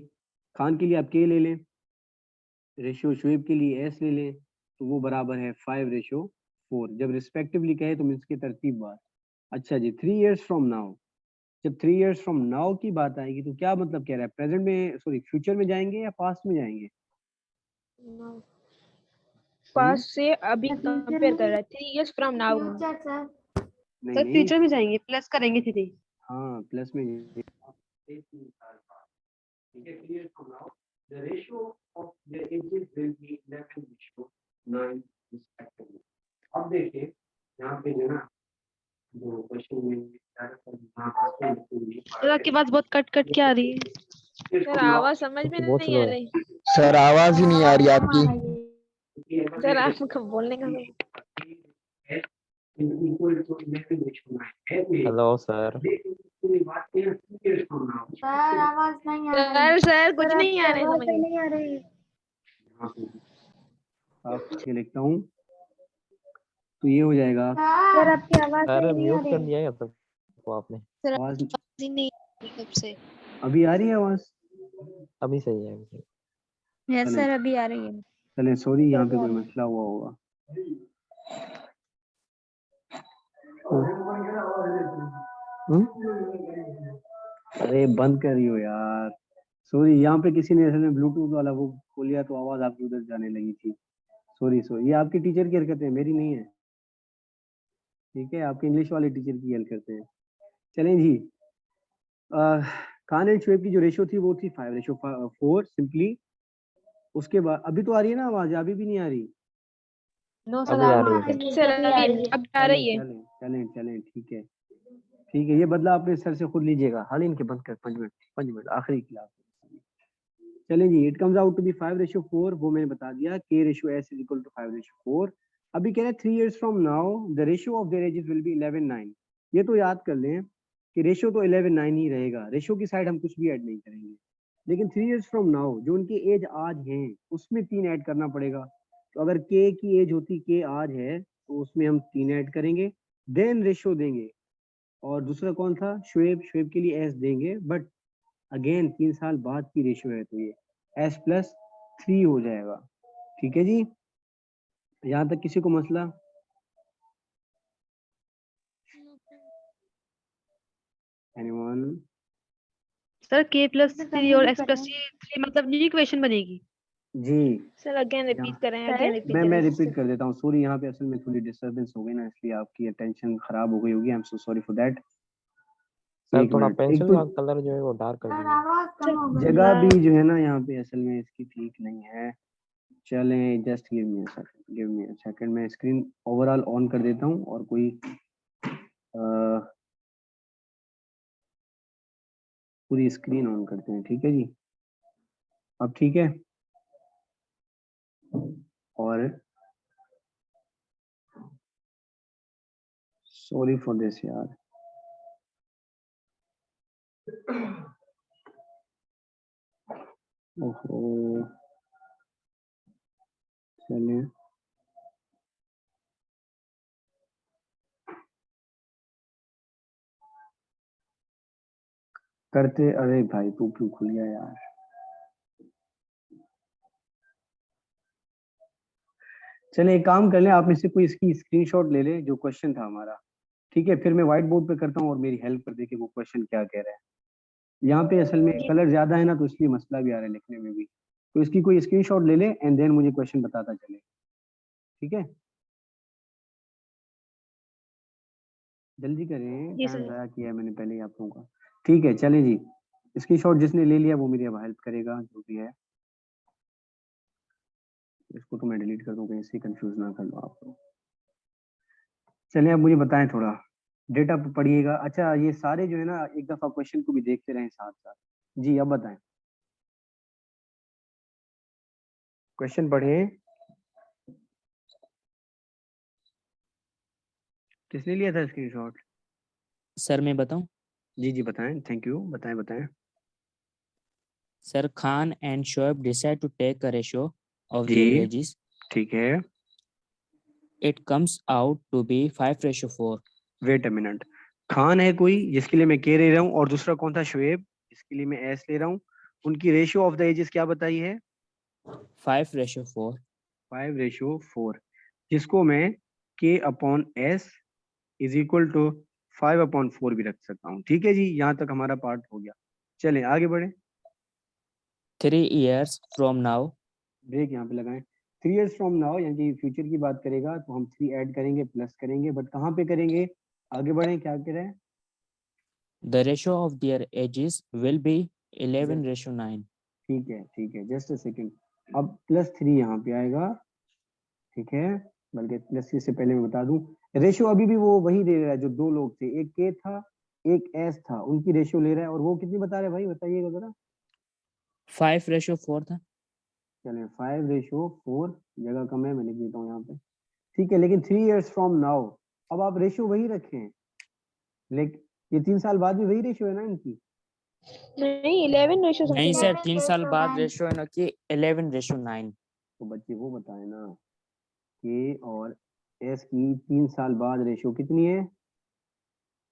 खान के लिए आप के ले लें, रेशियो शुएब के लिए एस ले लें, तो वो बराबर है 5:4। जब रिस्पेक्टिवली कहे तो मीन्स की तरतीब बात। अच्छा जी, 3 years फ्रॉम नाउ, जब 3 years फ्रॉम नाउ की बात आएगी तो क्या मतलब कह रहा है, प्रेजेंट में सॉरी फ्यूचर में जाएंगे या पास्ट में जाएंगे? पास से अभी कंपेयर कर रहा है, 3 years फ्रॉम नाउ। नहीं सर नहीं, फ्यूचर में जाएंगे, प्लस करेंगे 3। हाँ प्लस में ठीक है। 3 years from now the ratio of their ages will be 11:9 respectively। अब देखिए यहाँ पे जो ना जो क्वेश्चन में सर आपकी बात बहुत कट कट के आ रही है। सर आवाज समझ में बहुत नहीं स्लो आ है। रही। सर आवाज ही नहीं आ रही आपकी। सर आपको बोलने का हेलो सर। सर कुछ नहीं आ रहा है समझ में। आप ये लिखता हूँ तो ये हो जाएगा। सर आपकी आवाज सर नहीं आ म्यूट कर रही। दिया है तब को आपने? आवाज नहीं कब से। अभी आ रही है आवाज? अभी सही है, अभी सही है। यस चलें सर अभी आ रही है। चलें, सॉरी यहाँ पे कोई मसला हुआ होगा। अरे बंद करियो यार, सॉरी यहाँ पे किसी ने असल में ब्लूटूथ वाला वो खोल लिया तो आवाज आपकी उधर जाने लगी थी। सॉरी सॉरी, ये आपकी टीचर की हरकत है, मेरी नहीं है। ठीक है, आपके इंग्लिश वाले टीचर की हेल्प करते हैं। चलें जी, खान एंड शुएब की जो रेशो थी वो थी 5:4 सिंपली। उसके बाद अभी तो आ रही है ना आवाज, अभी भी नहीं आ रही? नो अभी आ रही है सर। सर अभी अब आ रही है। चलें चलें चलें, ठीक है ठीक है, ये बदला आपने सर से खुद लीजिएगा। हाल इनके बंद कर, 5 मिनट आखिरी क्लास। चलें जी, it comes out to be 5:4, वो मैंने बता दिया, k ratio s is equal to 5:4। अभी कह रहे हैं 3 years from now the ratio of their ages will be 11:9। ये तो याद कर लें कि रेशियो तो 11:9 ही रहेगा, रेशियो की साइड हम कुछ भी ऐड नहीं करेंगे। लेकिन 3 years फ्रॉम नाउ जो उनकी एज आज है उसमें 3 ऐड करना पड़ेगा। तो अगर k की एज होती, k आज है, तो उसमें हम 3 ऐड करेंगे, देन रेशियो देंगे। और दूसरा कौन था? शुएब, शुएब के लिए s देंगे, बट अगेन 3 साल बाद की रेशियो है तो ये s+3 हो जाएगा। ठीक है जी, यहाँ तक किसी को मसला? एनीवन? सर k+3 और x+3 मतलब न्यू इक्वेशन बनेगी। जी सर अगेन रिपीट करें, अगेन रिपीट मैं करें। रिपीट कर देता हूँ। सॉरी, यहाँ पे असल में थोड़ी डिस्टरबेंस हो गई ना, इसलिए आपकी अटेंशन खराब हो गई होगी। I am so sorry for that. Sir एक थोड़ा मिनट, एक पेंसिल तो का कलर जो है वो डार्क कर दीजिए। जगह भी जो है ना यहाँ पे असल में इसकी ठीक नहीं है। चलें, just give me a second, मैं स्क्रीन ओवरऑल ऑन कर देता हूँ और कोई पूरी स्क्रीन ऑन करते हैं। ठीक है जी, अब ठीक है? और सॉरी फॉर दिस यार। ओहो, चलिए करते। अरे भाई तू क्यों खुल गया यार? चले एक काम कर ले, आप में से कोई इसकी स्क्रीनशॉट ले ले जो क्वेश्चन था हमारा। ठीक है, फिर मैं व्हाइट बोर्ड पे करता हूँ और मेरी हेल्प कर दे कि वो क्वेश्चन क्या कह रहा है। यहाँ पे असल में कलर ज्यादा है ना, तो इसलिए मसला भी आ रहा है लिखने में भी। तो इसकी कोई स्क्रीनशॉट ले ले एंड देन मुझे क्वेश्चन बताता चले। ठीक है, जल्दी करें, जी टाइम सर। जाया किया है मैंने पहले ही आप लोगों का। ठीक है, चलें जी, स्क्रीनशॉट जिसने ले लिया वो मेरी अब हेल्प करेगा, जो भी है। इसको तो मैं डिलीट कर दूं, कहीं से कंफ्यूज ना कर लो आप लोग। चलिए अब मुझे बताएं थोड़ा, डेटा पढ़िएगा। अच्छा, ये सारे जो है ना एक दफा क्वेश्चन को भी देखते रहें साथ साथ। जी अब बताएं, क्वेश्चन पढ़े। किसने लिया था स्क्रीनशॉट? सर मैं बताऊं? जी जी बताएं, थैंक यू, बताएं बताएं। Sir Khan and Shoaib decide to take a ratio of their जी एजेस. ठीक है, It comes out to be 5:4. Wait a minute. Khan है कोई जिसके लिए मैं के ले रहा हूँ, और दूसरा कौन था? शुएब, जिसके लिए मैं एस ले रहा हूँ। उनकी रेशियो ऑफ द एजेस क्या बताई है? 5:4. 5:4, जिसको मैं K upon S is equal to 5/4 भी रख सकता हूँ। ठीक है जी, यहाँ तक हमारा पार्ट हो गया। चलें आगे बढ़े। 3 years from now, ब्रेक यहाँ पे लगाएं। 3 years फ्रॉम नाउ, यानी कि फ्यूचर की बात करेगा तो हम 3 ऐड करेंगे, प्लस करेंगे, बट कहाँ पे करेंगे? आगे बढ़े, क्या कह रहे हैं? the ratio of their ages will be 11:9. ठीक है, जस्ट अ सेकंड। अब +3 यहाँ पे आएगा। ठीक है, बल्कि +3 से पहले मैं बता दूं, रेशियो अभी भी वो वही दे रहा है जो दो लोग थे, एक के था एक एस था, उनकी रेशियो ले रहा है। और वो कितनी बता रहे हैं भाई, बताइएगा जरा। 5:4 था. चलें 5:4, जगह कम है, मैं लिख देता हूँ यहाँ पे। ठीक है, लेकिन 3 years फ्रॉम नाउ, अब आप रेशियो वही रखें, लेकिन ये 3 साल बाद भी वही रेशियो है ना इनकी। नहीं 11 रेशो नहीं सर, 3 साल बाद रेशियो है ना कि 11:9. तो बच्चे वो बताए ना, के और एस की 3 साल बाद रेशियो कितनी है?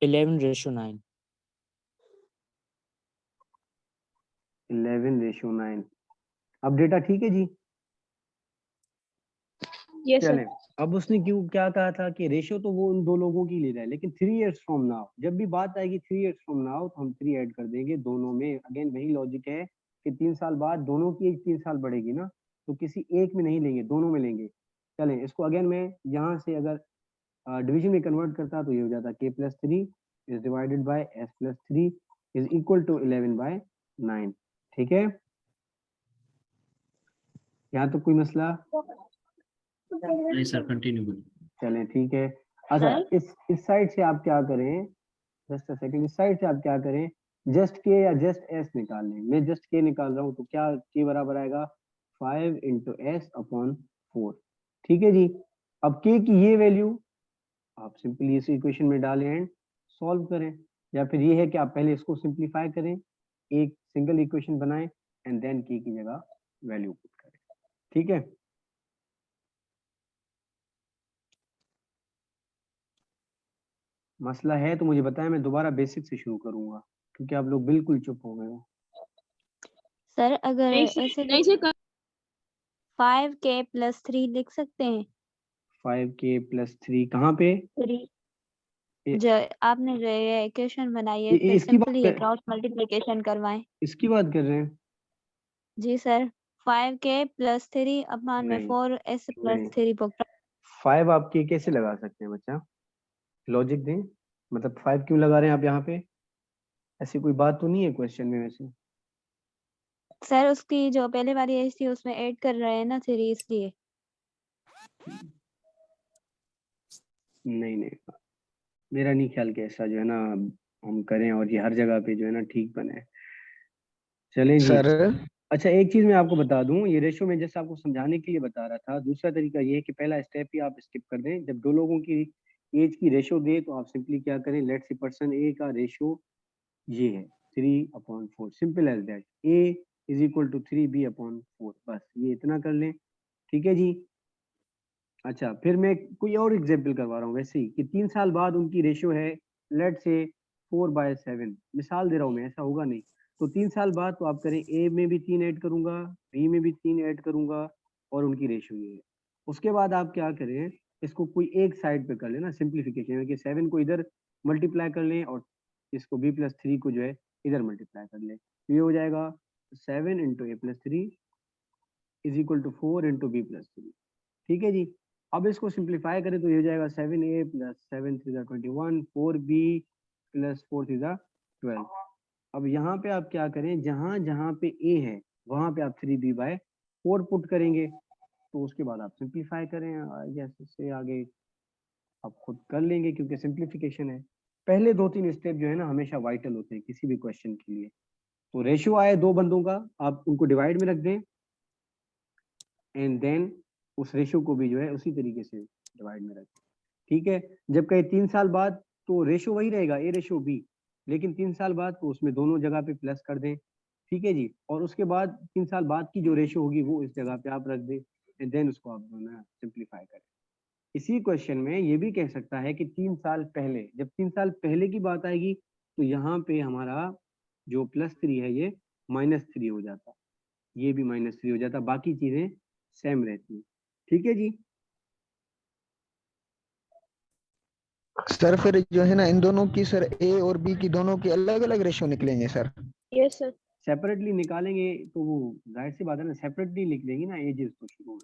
11:9. 11:9। अब डेटा ठीक है जी। यस चलें, सर। अब उसने क्यों क्या कहा था कि रेशियो तो वो उन दो लोगों की ले रहा है, लेकिन 3 years फ्रॉम नाउ, जब भी बात आएगी 3 years फ्रॉम नाउ तो हम 3 ऐड कर देंगे दोनों में। अगेन वही लॉजिक है कि 3 साल बाद दोनों की एज 3 साल बढ़ेगी ना, तो किसी एक में नहीं लेंगे, दोनों में लेंगे। चलें, इसको अगेन मैं यहाँ से अगर डिवीजन में कन्वर्ट करता तो ये हो जाता k plus 3 is divided by s plus 3 is equal to 11 by 9। ठीक है, यहाँ तो कोई मसला नहीं सर, कंटिन्यू करें। चलें ठीक है। अच्छा, इस साइड से आप क्या करें, जस्ट अ सेकंड, इस साइड से आप क्या करें, जस्ट के या जस्ट एस निकाल लें। मैं जस्ट के निकाल रहा हूँ तो क्या के बराबर आएगा 5 इंटू एस अपॉन 4। ठीक है जी, अब के की ये वैल्यू आप सिंपली इस इक्वेशन में डालें एंड सॉल्व करें, या फिर ये है कि आप पहले इसको सिंप्लीफाई करें, एक सिंगल इक्वेशन बनाएं एंड देन के की जगह वैल्यू पुट करें। ठीक है, मसला है तो मुझे बताएं, मैं दोबारा बेसिक से शुरू करूंगा क्योंकि आप लोग बिल्कुल चुप हो गए हो। सर अगर ऐसे नहीं से 5k प्लस 3 लिख सकते हैं। 5k प्लस 3 कहाँ पे? जो आपने जो ये इक्वेशन बनाई है, फिर इसकी बात सिंपली क्रॉस मल्टीप्लिकेशन करवाएं। इसकी बात कर रहे हैं? जी सर, 5k प्लस 3 अपॉन में नहीं 4s प्लस नहीं, 3 5 आप के कैसे लगा सकते हैं बच्चा, लॉजिक दें, मतलब 5 क्यों लगा रहे हैं आप यहाँ पे? ऐसी कोई बात तो नहीं है क्वेश्चन में वैसे। सर उसकी जो पहले वाली एज थी उसमें ऐड कर रहे हैं ना 3, इसलिए। नहीं नहीं, मेरा नहीं ख्याल कि ऐसा जो है ना हम करें और ये हर जगह पे जो है ना ठीक बने। चलें जी। सर अच्छा, एक चीज मैं आपको बता दूं, ये रेशो में जैसे आपको समझाने के लिए बता रहा था, दूसरा तरीका ये है कि पहला स्टेप ही आप स्किप कर दें। जब दो लोगों की एज की रेशो दे तो आप सिंपली क्या करें, लेट्स से पर्सन ए का रेशो ये है 3/4, simple as that, A is equal to 3b/4, बस ये इतना कर लें। ठीक है जी। अच्छा, फिर मैं कोई और एग्जाम्पल करवा रहा हूँ वैसे ही कि 3 साल बाद उनकी रेशियो है लेट से 4/7, मिसाल दे रहा हूँ मैं, ऐसा होगा नहीं। तो 3 साल बाद तो आप करें, ए में भी 3 ऐड करूंगा, बी में भी 3 ऐड करूंगा और उनकी रेशियो ये है। उसके बाद आप क्या करें, इसको कोई एक साइड पे कर लेना सिंप्लीफिकेशन, कि 7 को इधर मल्टीप्लाई कर लें और इसको b+3 को जो है इधर मल्टीप्लाई कर लें, तो ये हो जाएगा 7 into a+3 is equal to 4 into b+3। ठीक है जी। अब इसको सिंप्लीफाई करें तो ये हो जाएगा 7a प्लस 7 3 21, 4b प्लस 4 3 12। अब यहाँ पे आप क्या करें, जहां जहां पे a है वहां पे आप 3b/4 पुट करेंगे, तो उसके बाद आप सिंप्लीफाई करें, जैसे से आगे आप खुद कर लेंगे क्योंकि सिंप्लीफिकेशन है। पहले 2-3 स्टेप जो है ना हमेशा वाइटल होते हैं किसी भी क्वेश्चन के लिए। तो रेशियो आए दो बंदों का, आप उनको डिवाइड में रख दें एंड देन उस रेशियो को भी जो है उसी तरीके से डिवाइड में रखें। ठीक है, जब कहे 3 साल बाद तो रेशियो वही रहेगा ए रेशियो बी, लेकिन 3 साल बाद तो उसमें दोनों जगह पे प्लस कर दें। ठीक है जी, और उसके बाद 3 साल बाद की जो रेशियो होगी वो इस जगह पे आप रख दें एंड देन उसको आप जो है सिंप्लीफाई करें। इसी क्वेश्चन में ये भी कह सकता है कि 3 साल पहले, जब 3 साल पहले की बात आएगी तो यहाँ पे हमारा जो +3 है ये -3 हो जाता, ये भी -3 हो जाता, बाकी चीजें सेम रहती है। ठीक है जी। सर फिर जो है ना इन दोनों की, सर ए और बी की दोनों की अलग अलग रेशियो निकलेंगे सर? Yes sir. सेपरेटली निकालेंगे तो वो जाहिर सी बात है ना, सेपरेटली लिख देंगे ना एजेस तो शुरू में।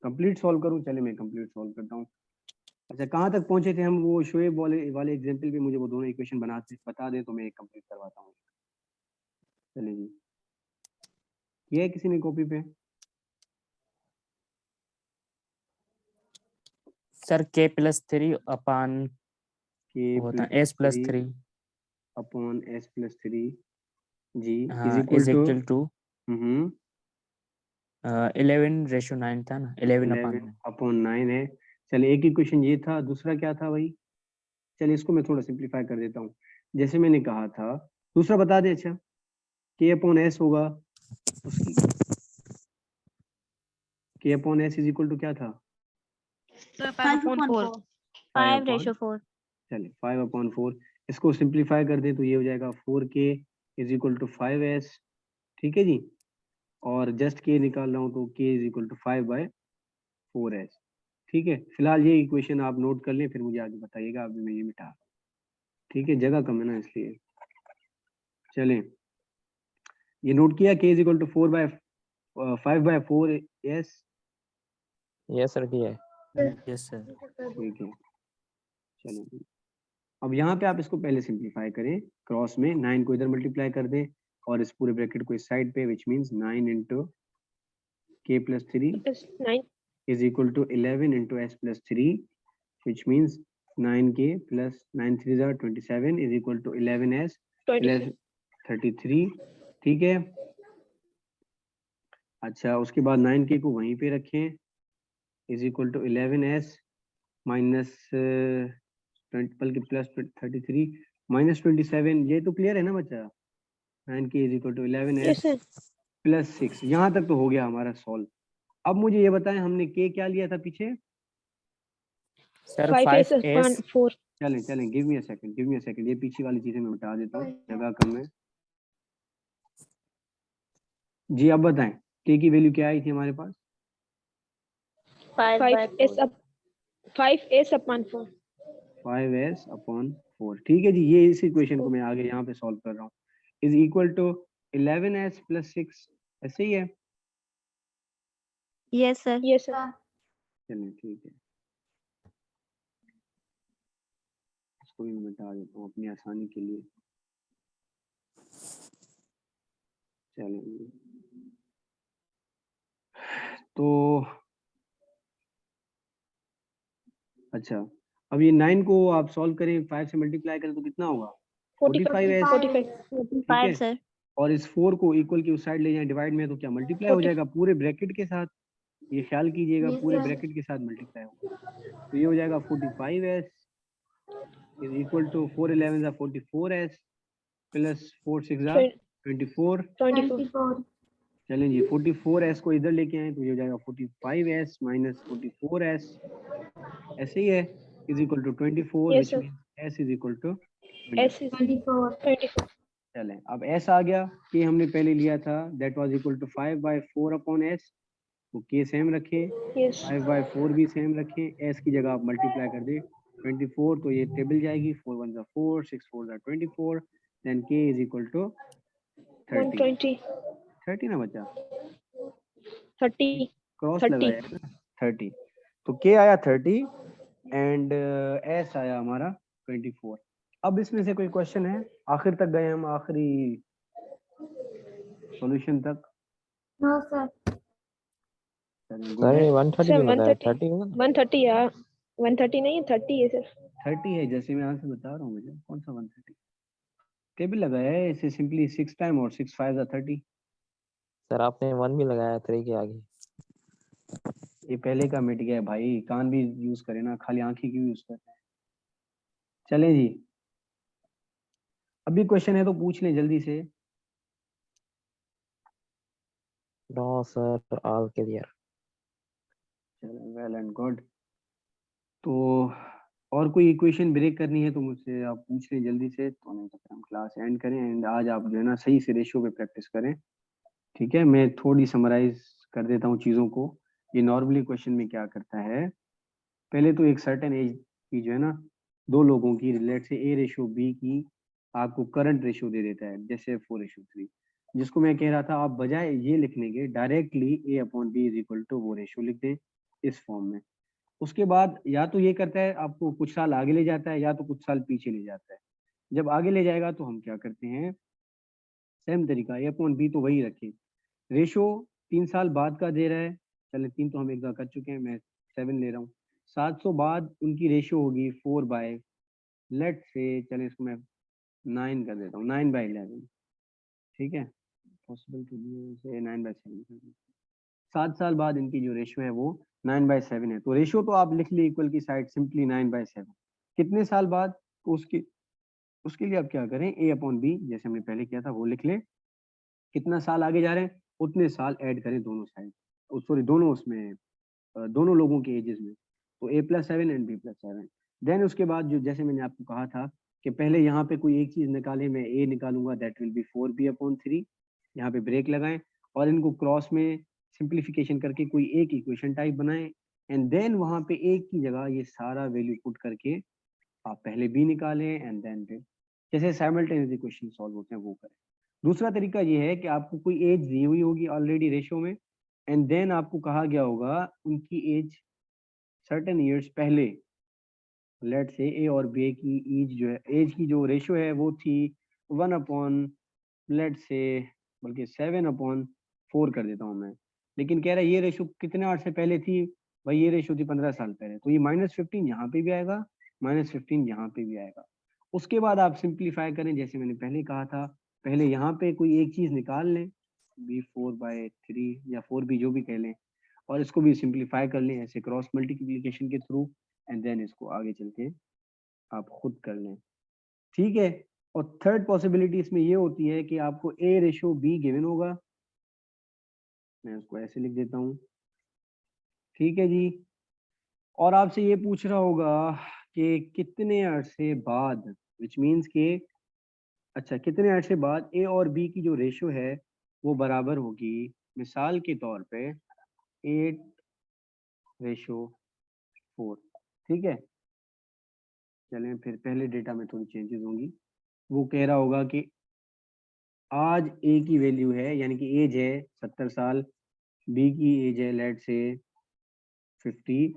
कंप्लीट सॉल्व करूं, चले मैं कंप्लीट सॉल्व करता हूं। अच्छा, कहाँ तक पहुंचे थे हम? वो शोएब वाले एग्जांपल पे मुझे वो दोनों इक्वेशन बता दे तो मैं एक कंप्लीट करवाता हूँ। चलिए जी, किया है किसी ने कॉपी पे? Sir k plus 3 upon k होता है plus s plus 3 3 upon s plus 3 जी हाँ is is equal equal to 11:9 था ना, 11/9 है। चलिए, एक इक्वेशन ये था, दूसरा क्या था भाई? चलिए इसको मैं थोड़ा सिंप्लीफाई कर देता हूँ। जैसे मैंने कहा था, दूसरा बता दे। अच्छा, k/s होगा, उसकी k/s इज इक्वल टू क्या था? 5/4 5/4। चलिए 5/4, इसको सिंप्लीफाई कर दें तो ये हो जाएगा 4k is equal to 5s। ठीक है जी, और जस्ट k निकाल रहा हूँ तो k is equal to 5/4s। ठीक है, फिलहाल ये इक्वेशन आप नोट कर लें, फिर मुझे आगे बताइएगा। अभी मैं ये मिटा, ठीक है, जगह कम है ना इसलिए। चलें, ये नोट किया, k is equal to 5/4s yes sir किया है। Yes sir. ठीक है, चलो अब यहाँ पे आप इसको पहले सिंप्लीफाई करें, क्रॉस में 9 को इधर मल्टीप्लाई कर दें और इस पूरे ब्रैकेट को इस साइड पे, which means 9 into k plus 3 9 is equal to 11 into s plus 3, which means 9k plus 9 3s are 27 is equal to 11s 26 33। ठीक है, अच्छा उसके बाद 9k को वहीं पे रखें, is equal to 11s minus बल्कि प्लस 33 माइनस 27, ये तो क्लियर है ना बच्चा? 9k is equal to 11s yes sir plus 6, यहाँ तक तो हो गया हमारा सॉल्व। अब मुझे ये बताएं हमने k क्या लिया था पीछे? सर 5s 5s 4 चलें चलें, गिव मी अ सेकंड, ये पीछे वाली चीजें मैं बता देता हूँ, जगह कम है जी। अब बताएं k की वैल्यू क्या आई थी हमारे पास? 5s upon 4 5s upon 4। ठीक है जी, ये इस इक्वेशन को मैं आगे यहाँ पे सॉल्व कर रहा हूँ, is equal to 11s plus 6, ऐसे ही है? Yes sir. यस सर चलिए ठीक है, इसको भी मैं मिटा देता हूँ अपनी आसानी के लिए। चलिए तो अच्छा, अब ये 9 को आप सॉल्व करें, 5 से मल्टीप्लाई करें तो कितना होगा? 45s। 45 ठीक है, सर। और इस 4 को इक्वल की उस साइड ले जाएं डिवाइड में, तो क्या मल्टीप्लाई हो जाएगा पूरे ब्रैकेट के साथ, ये ख्याल कीजिएगा पूरे ब्रैकेट के साथ मल्टीप्लाई होगा, तो ये हो जाएगा 45s is equal to 4 11 44s plus 4 6 24। 24 चलें जी, 44s को इधर लेके आए तो ये हो जाएगा 45s माइनस 44s, ऐसे ही है, is equal to 24, yes which sir means s is equal to s is 24 चलें अब s आ गया, k हमने पहले लिया था that was equal to 5/4 upon s, तो k सेम रखें, यस 5/4 भी सेम रखें, s की जगह आप मल्टीप्लाई कर दें 24, तो ये टेबल जाएगी, 4 1 4 6 4 24, then k is equal to 30 120 30 ना बचा, 30 क्रॉस 30 लगाया है ना 30, तो k आया 30 एंड s आया हमारा 24। अब इसमें से कोई क्वेश्चन है? आखिर तक गए हम, आखिरी सॉल्यूशन तक। No sir. सर ये 130 सर क्यों बताया? 130 30 होगा ना? 130 यार 130 नहीं है 30 है सर। 30 है, जैसे मैं यहाँ से बता रहा हूँ, मुझे कौन सा 130 टेबल लगाया है, इसे सिंपली 6 टाइम और 6 5 30। सर आपने 1 भी लगाया 3 के आगे। ये पहले का मिट गया है भाई, कान भी यूज करे ना, खाली आंखें क्यों यूज करते हैं। चलें जी, अभी क्वेश्चन है तो पूछ लें जल्दी से। No sir, all clear. चलो वेल एंड गुड, तो और कोई इक्वेशन ब्रेक करनी है तो मुझसे आप पूछ लें जल्दी से, तो नहीं तो फिर हम क्लास एंड करें। एंड आज आप जो है ना सही से रेशियो पे प्रैक्टिस करें, ठीक है? मैं थोड़ी समराइज कर देता हूँ चीज़ों को। ये नॉर्मली क्वेश्चन में क्या करता है, पहले तो एक सर्टेन एज की जो है ना दो लोगों की, लेट से ए रेशियो बी की आपको करंट रेशियो दे देता है, जैसे 4:3, जिसको मैं कह रहा था आप बजाय ये लिखने के directly A upon B is equal to वो रेशियो लिख दें इस फॉर्म में। उसके बाद या तो ये करता है आपको कुछ साल आगे ले जाता है, या तो कुछ साल पीछे ले जाता है। जब आगे ले जाएगा तो हम क्या करते हैं, सेम तरीका, ए अपॉन बी तो वही रखें, रेशियो 3 साल बाद का दे रहा है, चले 3 तो हम एक बार कर चुके हैं, मैं 7 ले रहा हूँ। 700 बाद उनकी रेशियो होगी 4/, लेट से चले इसको मैं 9 कर देता हूँ, 9/11, ठीक है? पॉसिबल टू से 9/7 7 साल बाद इनकी जो रेशियो है वो 9/7 है। तो रेशियो तो आप लिख ली इक्वल की साइड सिंपली 9/7। कितने साल बाद, तो उसके लिए आप क्या करें, ए अपॉन बी जैसे हमने पहले किया था वो लिख लें, कितना साल आगे जा रहे हैं उतने साल ऐड करें दोनों साइड, सॉरी दोनों उसमें दोनों लोगों के एजेस में, तो a+7 एंड b+7। देन उसके बाद जो जैसे मैंने आपको कहा था कि पहले यहाँ पे कोई एक चीज निकाले, मैं a निकालूंगा दैट विल बी 4b/3, यहाँ पे ब्रेक लगाएं और इनको क्रॉस में सिंप्लीफिकेशन करके कोई एक इक्वेशन टाइप बनाएं, एंड देन वहाँ पे एक की जगह ये सारा वैल्यू पुट करके आप पहले b निकालें एंड देन जैसे साइमल्टेनियस इक्वेशन सॉल्व होते हैं वो करें। दूसरा तरीका ये है कि आपको कोई एज दी हुई होगी ऑलरेडी रेशियो में, एंड देन आपको कहा गया होगा उनकी एज सर्टेन ईयर्स पहले, लेट से ए और बी की एज जो है, एज की जो रेशियो है वो थी 1/, लेट से, बल्कि 7/4 कर देता हूँ मैं, लेकिन कह रहा है ये रेशियो कितने आर से पहले थी भाई, ये रेशियो थी 15 साल पहले, तो ये -15 यहाँ पे भी आएगा, -15 यहाँ पे भी आएगा। उसके बाद आप सिंप्लीफाई करें, जैसे मैंने पहले कहा था, पहले यहाँ पे कोई एक चीज निकाल लें, b4/3 या 4b जो भी कह लें, और इसको भी सिंप्लीफाई कर लें ऐसे क्रॉस मल्टीप्लिकेशन के थ्रू, एंड देन इसको आगे चल के आप खुद कर लें, ठीक है। और थर्ड पॉसिबिलिटी इसमें ये होती है कि आपको a/b गिवन होगा, मैं उसको ऐसे लिख देता हूँ, ठीक है जी, और आपसे ये पूछ रहा होगा कि कितने अरसे बाद, विच मीन्स के अच्छा कितने अरसे बाद ए और बी की जो रेशियो है वो बराबर होगी, मिसाल के तौर पे 8/4, ठीक है। चलें फिर पहले डेटा में थोड़ी चेंजेस होंगी, वो कह रहा होगा कि आज ए की वैल्यू है, यानी कि एज है 70 साल, बी की एज है लेट से 50,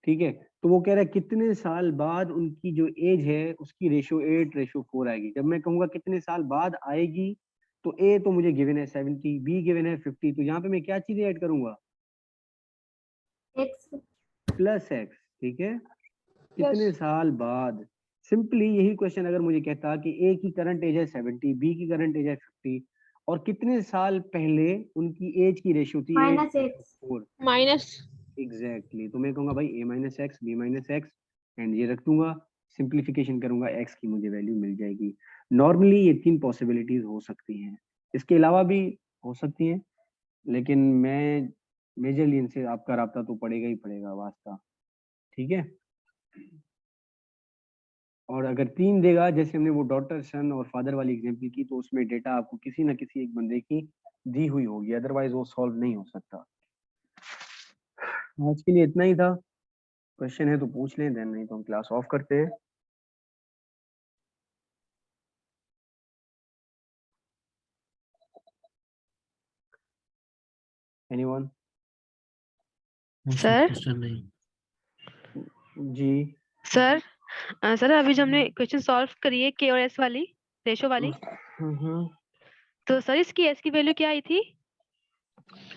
ठीक है। तो वो कह रहा है कितने साल बाद उनकी जो एज है उसकी रेशियो 8/4 आएगी। जब मैं कहूंगा कितने साल बाद आएगी, तो ए तो मुझे गिवन है 70, बी गिवन है 50, तो यहाँ पे मैं क्या चीजें ऐड करूंगा, प्लस एक्स, ठीक है। कितने साल बाद, सिंपली यही क्वेश्चन अगर मुझे कहता कि ए की करंट एज है 70, बी की करंट एज है 50, और कितने साल पहले उनकी एज की रेशियो थी -4, एग्जैक्टली, तो मैं कहूंगा भाई a-x, b-x, एंड ये रख दूंगा, सिंप्लीफिकेशन करूंगा, x की मुझे वैल्यू मिल जाएगी। नॉर्मली ये 3 पॉसिबिलिटीज हो सकती हैं, इसके अलावा भी हो सकती हैं, लेकिन मैं मेजरली इनसे आपका राब्ता तो पड़ेगा ही पड़ेगा, वास्ता, ठीक है। और अगर 3 देगा, जैसे हमने वो डॉटर सन और फादर वाली एग्जांपल की, तो उसमें डेटा आपको किसी ना किसी एक बंदे की दी हुई होगी, अदरवाइज वो सॉल्व नहीं हो सकता। आज के लिए इतना ही था, क्वेश्चन है तो पूछ लें, देन नहीं तो हम क्लास ऑफ करते हैं। एनीवन? सर जी सर सर अभी जो हमने क्वेश्चन सॉल्व करी है के और एस वाली रेशो वाली, तो सर इसकी एस की वैल्यू क्या आई थी?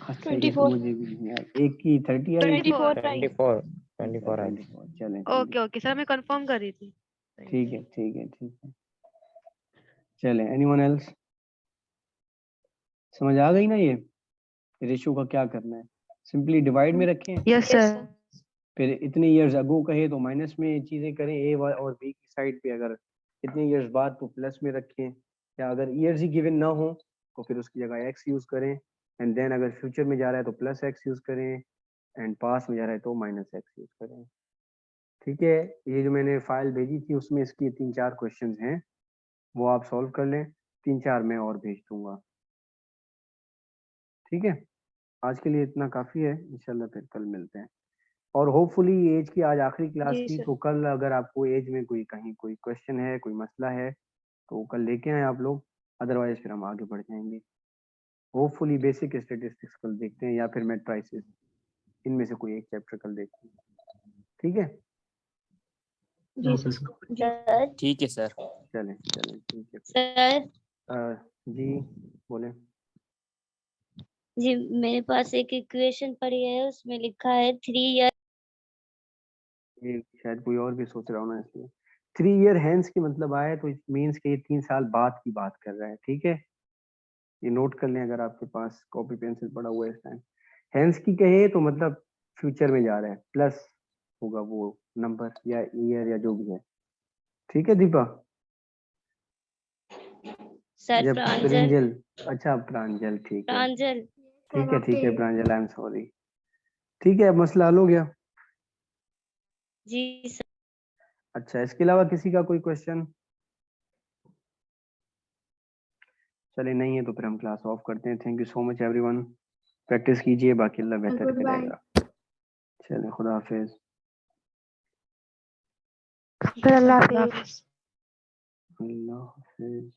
अच्छा ये तो मुझे भी नहीं याद, एक की 30 आई थी, 24 आई। चलें ओके ओके सर, मैं कंफर्म कर रही थी। ठीक है ठीक है ठीक है, चलें। Anyone else? समझ आ गई ना ये रेशियो का क्या करना है? सिंपली डिवाइड में रखें, यस सर। फिर इतने इयर्स अगो कहे तो माइनस में चीजें करें, ए और बी की साइड पे, अगर इतने इयर्स बाद तो प्लस में रखें, या अगर इयर्स ही गिवन ना हो तो फिर उसकी जगह एक्स यूज करें, एंड देन अगर फ्यूचर में जा रहा है तो प्लस एक्स यूज करें, एंड पास में जा रहा है तो माइनस एक्स यूज करें, ठीक है। ये जो मैंने फाइल भेजी थी उसमें इसकी 3-4 क्वेश्चंस हैं, वो आप सॉल्व कर लें, 3-4 मैं और भेज दूंगा, ठीक है। आज के लिए इतना काफी है, इंशाल्लाह फिर कल मिलते हैं। और होपफुली एज की आज आखिरी क्लास जी थी, सर। तो कल अगर आपको एज में कोई कहीं कोई क्वेश्चन है, कोई मसला है, तो कल लेके आए आप लोग, अदरवाइज फिर हम आगे बढ़ जाएंगे। होपफुली बेसिक स्टैटिस्टिक्स कल देखते हैं, या फिर मैट्रिसेस, इनमें से कोई एक चैप्टर कल देखते हैं, ठीक है। जी सर। सर ठीक है सर। चलें चलें ठीक है। सर जी बोले। जी मेरे पास एक इक्वेशन पड़ी है, उसमें लिखा है 3 ईयर। ये शायद कोई और भी सोच रहा होना, इसलिए 3 ईयर हैंस की मतलब आया तो इट मीन्स कि ये 3 साल बाद की बात कर रहा है, ठीक है। ये नोट कर लें अगर आपके पास कॉपी पेंसिल पड़ा हुआ है इस टाइम। हैंस की कहे तो मतलब फ्यूचर में जा रहा है, प्लस होगा वो नंबर या ईयर या जो भी है, ठीक है दीपा। सर जब प्रांजल। प्रिंजल, अच्छा प्रांजल, ठीक है प्रांजल। ठीक है प्रांजल, आई एम सॉरी, ठीक है। अब मसला हल हो गया। जी सर। अच्छा इसके अलावा किसी का कोई क्वेश्चन? चलिए नहीं है तो फिर हम क्लास ऑफ करते हैं। Thank you so much everyone, practice कीजिए, बाकी अल्लाह बेहतर करेगा। चलिए खुदा हाफिज। अल्लाह हाफिज। अल्लाह हाफिज।